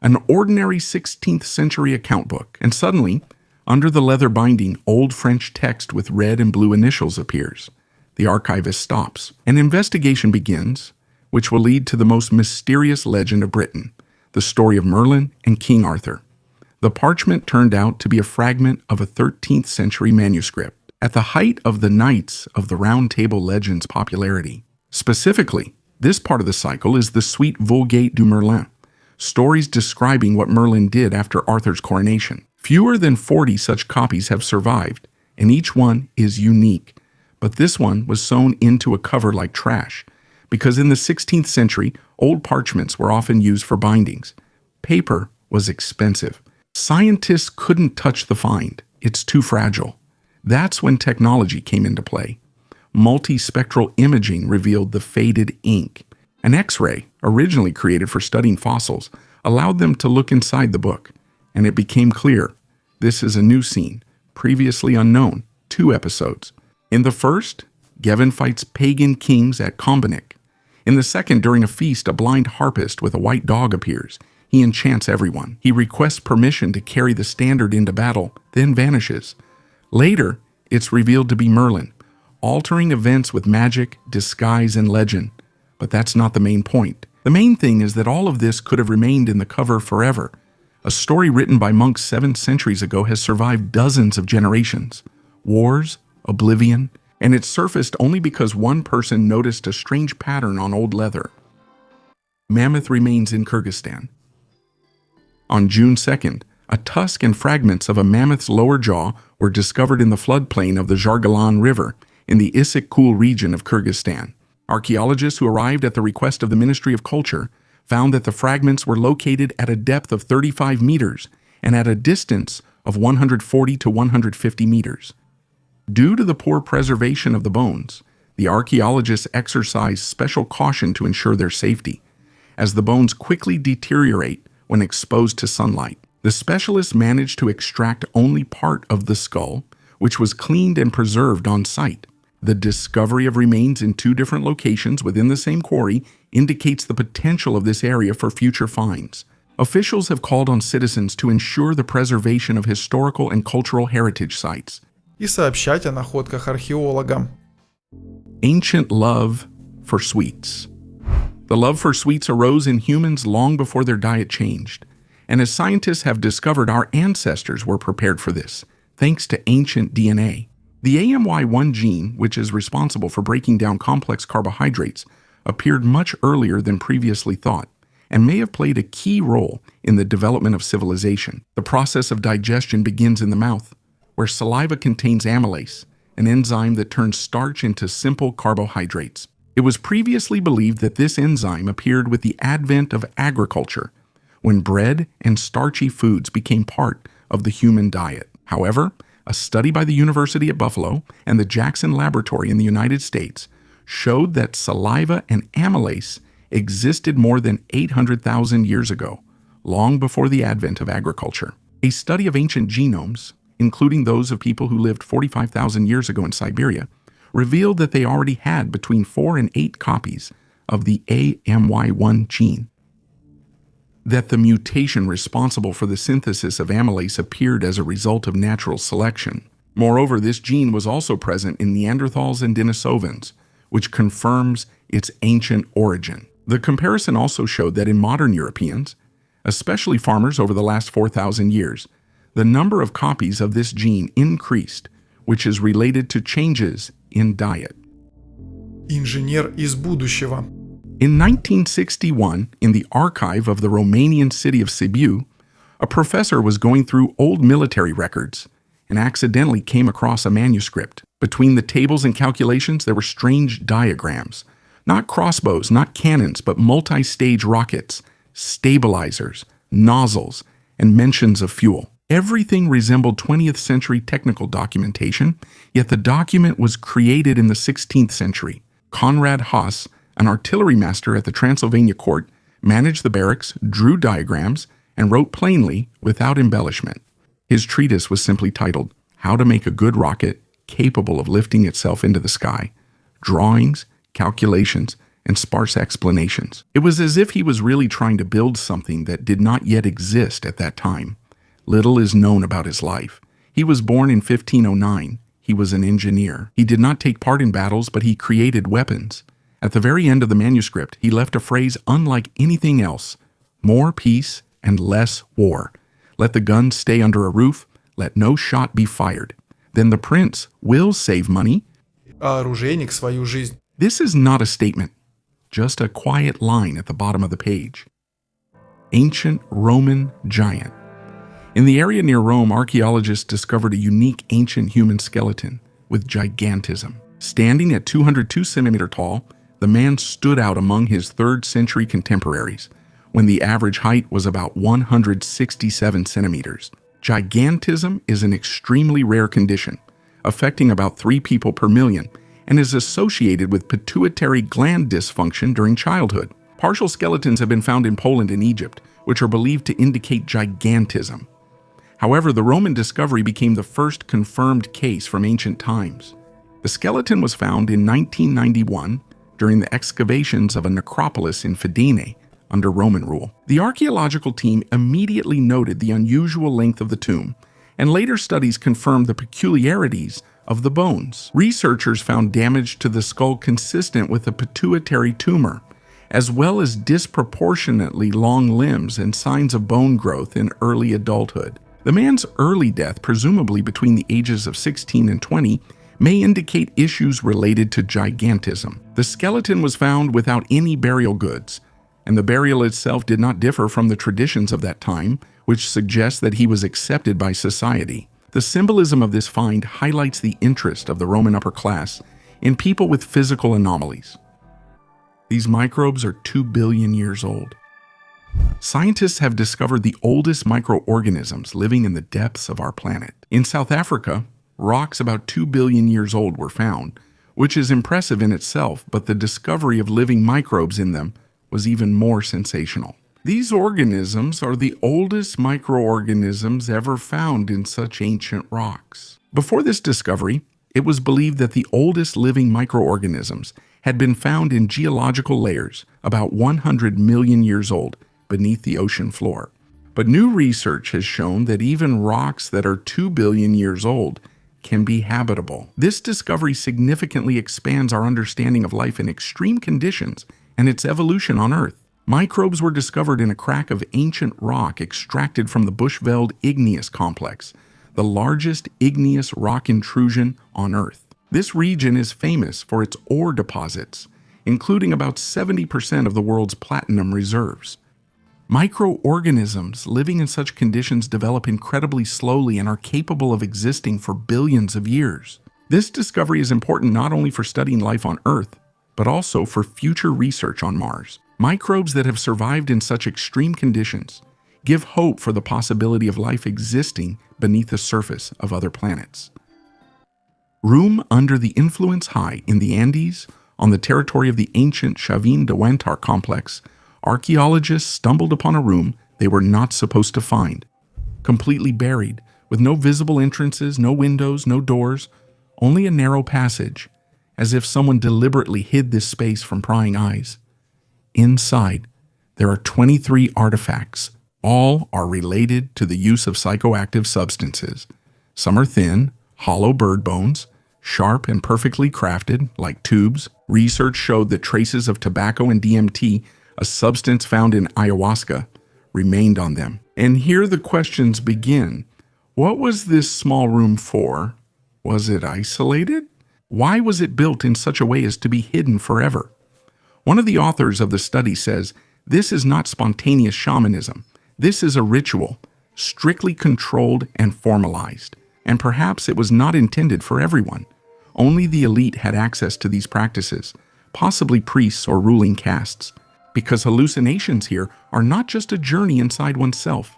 an ordinary 16th century account book, and suddenly, under the leather binding, old French text with red and blue initials appears. The archivist stops. An investigation begins, which will lead to the most mysterious legend of Britain, the story of Merlin and King Arthur. The parchment turned out to be a fragment of a 13th century manuscript, at the height of the Knights of the Round Table legend's popularity. Specifically, this part of the cycle is the Suite Vulgate du Merlin, stories describing what Merlin did after Arthur's coronation. Fewer than 40 such copies have survived, and each one is unique. But this one was sewn into a cover like trash, because in the 16th century, old parchments were often used for bindings. Paper was expensive. Scientists couldn't touch the find. It's too fragile. That's when technology came into play. Multispectral imaging revealed the faded ink. An X-ray, originally created for studying fossils, allowed them to look inside the book, and it became clear this is a new scene, previously unknown, 2 episodes. In the first, Gevin fights pagan kings at Combinic. In the second, during a feast, a blind harpist with a white dog appears. He enchants everyone. He requests permission to carry the standard into battle, then vanishes. Later, it's revealed to be Merlin, altering events with magic, disguise, and legend. But that's not the main point. The main thing is that all of this could have remained in the cover forever. A story written by monks 7 centuries ago has survived dozens of generations. Wars, oblivion, and it surfaced only because one person noticed a strange pattern on old leather. Mammoth remains in Kyrgyzstan. On June 2nd, a tusk and fragments of a mammoth's lower jaw were discovered in the floodplain of the Zhargalan River in the Issyk-Kul region of Kyrgyzstan. Archaeologists who arrived at the request of the Ministry of Culture found that the fragments were located at a depth of 35 meters and at a distance of 140 to 150 meters. Due to the poor preservation of the bones, the archaeologists exercised special caution to ensure their safety, as the bones quickly deteriorate when exposed to sunlight. The specialists managed to extract only part of the skull, which was cleaned and preserved on site. The discovery of remains in 2 different locations within the same quarry indicates the potential of this area for future finds. Officials have called on citizens to ensure the preservation of historical and cultural heritage sites. И сообщать о находках археологам. Ancient love for sweets. The love for sweets arose in humans long before their diet changed. And as scientists have discovered, our ancestors were prepared for this, thanks to ancient DNA. The AMY1 gene, which is responsible for breaking down complex carbohydrates, appeared much earlier than previously thought, and may have played a key role in the development of civilization. The process of digestion begins in the mouth, where saliva contains amylase, an enzyme that turns starch into simple carbohydrates. It was previously believed that this enzyme appeared with the advent of agriculture, when bread and starchy foods became part of the human diet. However, a study by the University at Buffalo and the Jackson Laboratory in the United States showed that saliva and amylase existed more than 800,000 years ago, long before the advent of agriculture. A study of ancient genomes, including those of people who lived 45,000 years ago in Siberia, revealed that they already had between 4 and 8 copies of the AMY1 gene. That the mutation responsible for the synthesis of amylase appeared as a result of natural selection. Moreover, this gene was also present in Neanderthals and Denisovans, which confirms its ancient origin. The comparison also showed that in modern Europeans, especially farmers over the last 4,000 years, the number of copies of this gene increased, which is related to changes in diet. Инженер из будущего. In 1961, in the archive of the Romanian city of Sibiu, a professor was going through old military records and accidentally came across a manuscript. Between the tables and calculations, there were strange diagrams. Not crossbows, not cannons, but multi-stage rockets, stabilizers, nozzles, and mentions of fuel. Everything resembled 20th century technical documentation, yet the document was created in the 16th century. Conrad Haas, an artillery master at the Transylvania court, managed the barracks, drew diagrams, and wrote plainly without embellishment. His treatise was simply titled, How to Make a Good Rocket Capable of Lifting Itself into the Sky. Drawings, calculations, and sparse explanations. It was as if he was really trying to build something that did not yet exist at that time. Little is known about his life. He was born in 1509. He was an engineer. He did not take part in battles, but he created weapons. At the very end of the manuscript, he left a phrase unlike anything else: more peace and less war. Let the guns stay under a roof. Let no shot be fired. Then the prince will save money. А оружейник свою жизнь. This is not a statement, just a quiet line at the bottom of the page. Ancient Roman giant. In the area near Rome, archaeologists discovered a unique ancient human skeleton with gigantism. Standing at 202 centimeter tall, the man stood out among his 3rd century contemporaries, when the average height was about 167 centimeters. Gigantism is an extremely rare condition, affecting about 3 people per million, and is associated with pituitary gland dysfunction during childhood. Partial skeletons have been found in Poland and Egypt, which are believed to indicate gigantism. However, the Roman discovery became the first confirmed case from ancient times. The skeleton was found in 1991 during the excavations of a necropolis in Fidene under Roman rule. The archaeological team immediately noted the unusual length of the tomb, and later studies confirmed the peculiarities of the bones. Researchers found damage to the skull consistent with a pituitary tumor, as well as disproportionately long limbs and signs of bone growth in early adulthood. The man's early death, presumably between the ages of 16 and 20, may indicate issues related to gigantism. The skeleton was found without any burial goods, and the burial itself did not differ from the traditions of that time, which suggests that he was accepted by society. The symbolism of this find highlights the interest of the Roman upper class in people with physical anomalies. These microbes are 2 billion years old. Scientists have discovered the oldest microorganisms living in the depths of our planet. In South Africa, rocks about 2 billion years old were found, which is impressive in itself, but the discovery of living microbes in them was even more sensational. These organisms are the oldest microorganisms ever found in such ancient rocks. Before this discovery, it was believed that the oldest living microorganisms had been found in geological layers about 100 million years old beneath the ocean floor. But new research has shown that even rocks that are 2 billion years old can be habitable. This discovery significantly expands our understanding of life in extreme conditions and its evolution on Earth. Microbes were discovered in a crack of ancient rock extracted from the Bushveld igneous complex, the largest igneous rock intrusion on Earth. This region is famous for its ore deposits, including about 70% of the world's platinum reserves. Microorganisms living in such conditions develop incredibly slowly and are capable of existing for billions of years. This discovery is important not only for studying life on Earth, but also for future research on Mars. Microbes that have survived in such extreme conditions give hope for the possibility of life existing beneath the surface of other planets. Room under the influence high in the Andes, on the territory of the ancient Chavin de Huantar complex, archaeologists stumbled upon a room they were not supposed to find. Completely buried, with no visible entrances, no windows, no doors, only a narrow passage, as if someone deliberately hid this space from prying eyes. Inside, there are 23 artifacts. All are related to the use of psychoactive substances. Some are thin, hollow bird bones, sharp and perfectly crafted, like tubes. Research showed that traces of tobacco and DMT, a substance found in ayahuasca, remained on them. And here the questions begin. What was this small room for? Was it isolated? Why was it built in such a way as to be hidden forever? One of the authors of the study says, this is not spontaneous shamanism. This is a ritual, strictly controlled and formalized. And perhaps it was not intended for everyone. Only the elite had access to these practices, possibly priests or ruling castes. Because hallucinations here are not just a journey inside oneself.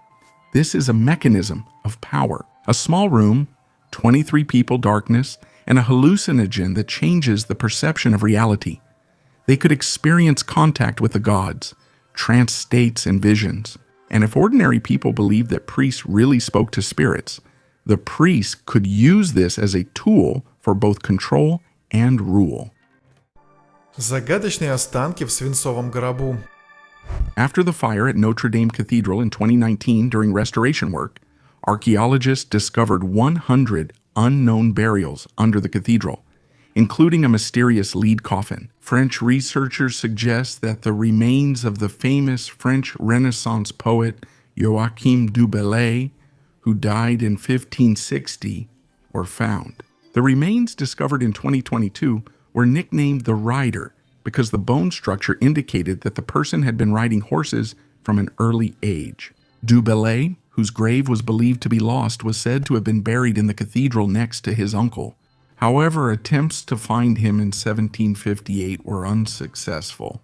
This is a mechanism of power. A small room, 23 people, darkness, and a hallucinogen that changes the perception of reality. They could experience contact with the gods, trance states and visions. And if ordinary people believed that priests really spoke to spirits, the priests could use this as a tool for both control and rule. Загадочные останки в свинцовом гробу. After the fire at Notre Dame Cathedral in 2019 during restoration work, archaeologists discovered 100 unknown burials under the cathedral, including a mysterious lead coffin. French researchers suggest that the remains of the famous French Renaissance poet Joachim du Bellay, who died in 1560, were found. The remains discovered in 2022 were nicknamed the Rider because the bone structure indicated that the person had been riding horses from an early age. Du Bellay, whose grave was believed to be lost, was said to have been buried in the cathedral next to his uncle. However, attempts to find him in 1758 were unsuccessful.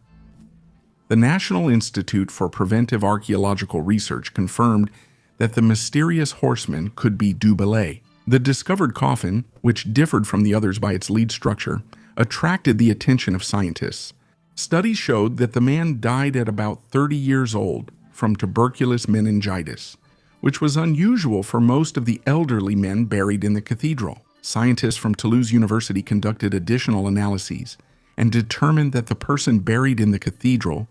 The National Institute for Preventive Archaeological Research confirmed that the mysterious horseman could be Du Bellay. The discovered coffin, which differed from the others by its lead structure, attracted the attention of scientists. Studies showed that the man died at about 30 years old from tuberculous meningitis, which was unusual for most of the elderly men buried in the cathedral. Scientists from Toulouse University conducted additional analyses and determined that the person buried in the cathedral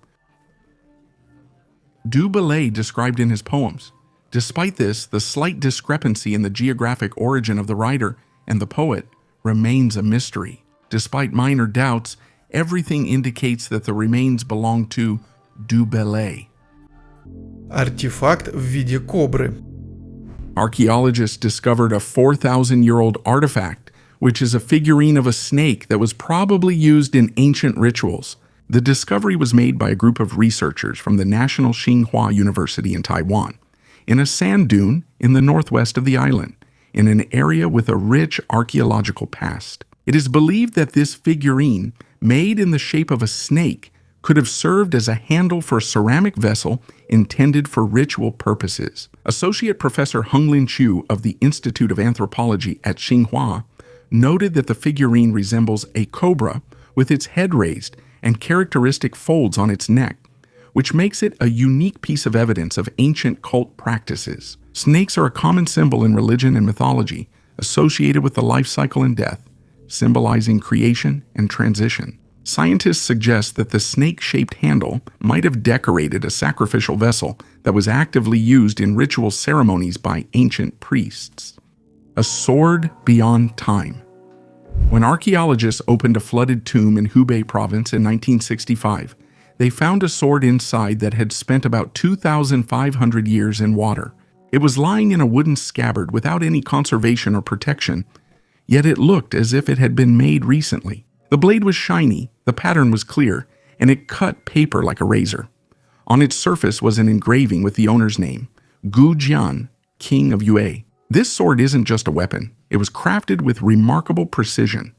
Du Bellay described in his poems. Despite this, the slight discrepancy in the geographic origin of the writer and the poet remains a mystery. Despite minor doubts, everything indicates that the remains belong to Du Bellay. Артефакт в виде кобры. Archaeologists discovered a 4,000-year-old artifact, which is a figurine of a snake that was probably used in ancient rituals. The discovery was made by a group of researchers from the National Tsinghua University in Taiwan, in a sand dune in the northwest of the island, in an area with a rich archaeological past. It is believed that this figurine, made in the shape of a snake, could have served as a handle for a ceramic vessel intended for ritual purposes. Associate Professor Honglin Chu of the Institute of Anthropology at Tsinghua noted that the figurine resembles a cobra with its head raised and characteristic folds on its neck, which makes it a unique piece of evidence of ancient cult practices. Snakes are a common symbol in religion and mythology, associated with the life cycle and death, symbolizing creation and transition. Scientists suggest that the snake-shaped handle might have decorated a sacrificial vessel that was actively used in ritual ceremonies by ancient priests. A sword beyond time. When archaeologists opened a flooded tomb in Hubei province in 1965, they found a sword inside that had spent about 2,500 years in water. It was lying in a wooden scabbard without any conservation or protection, yet it looked as if it had been made recently. The blade was shiny, the pattern was clear, and it cut paper like a razor. On its surface was an engraving with the owner's name, Gu Jian, King of Yue. This sword isn't just a weapon. It was crafted with remarkable precision.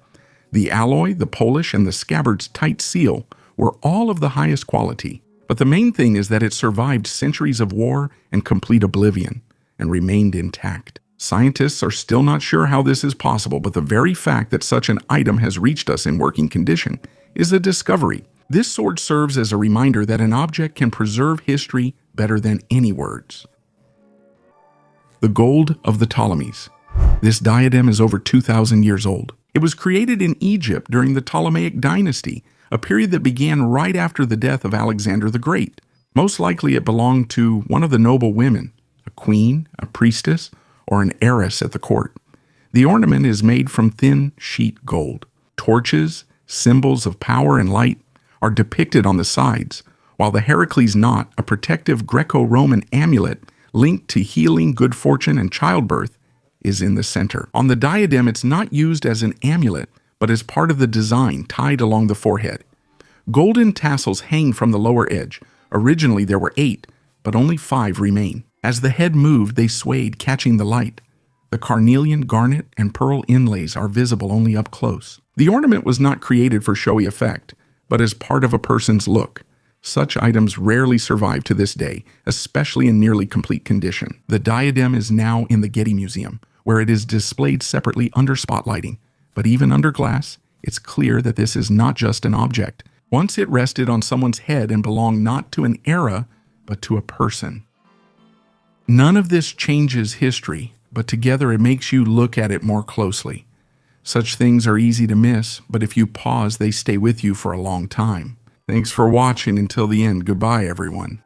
The alloy, the polish, and the scabbard's tight seal were all of the highest quality. But the main thing is that it survived centuries of war and complete oblivion, and remained intact. Scientists are still not sure how this is possible, but the very fact that such an item has reached us in working condition is a discovery. This sword serves as a reminder that an object can preserve history better than any words. The gold of the Ptolemies. This diadem is over 2,000 years old. It was created in Egypt during the Ptolemaic dynasty, a period that began right after the death of Alexander the Great. Most likely it belonged to one of the noble women, a queen, a priestess, or an heiress at the court. The ornament is made from thin sheet gold. Torches, symbols of power and light, are depicted on the sides, while the Heracles knot, a protective Greco-Roman amulet linked to healing, good fortune, and childbirth, is in the center. On the diadem, it's not used as an amulet, but as part of the design tied along the forehead. Golden tassels hang from the lower edge. Originally there were 8, but only 5 remain. As the head moved, they swayed, catching the light. The carnelian, garnet, and pearl inlays are visible only up close. The ornament was not created for showy effect, but as part of a person's look. Such items rarely survive to this day, especially in nearly complete condition. The diadem is now in the Getty Museum, where it is displayed separately under spotlighting. But even under glass, it's clear that this is not just an object. Once it rested on someone's head and belonged not to an era, but to a person. None of this changes history, but together it makes you look at it more closely. Such things are easy to miss, but if you pause, they stay with you for a long time. Thanks for watching until the end. Goodbye, everyone.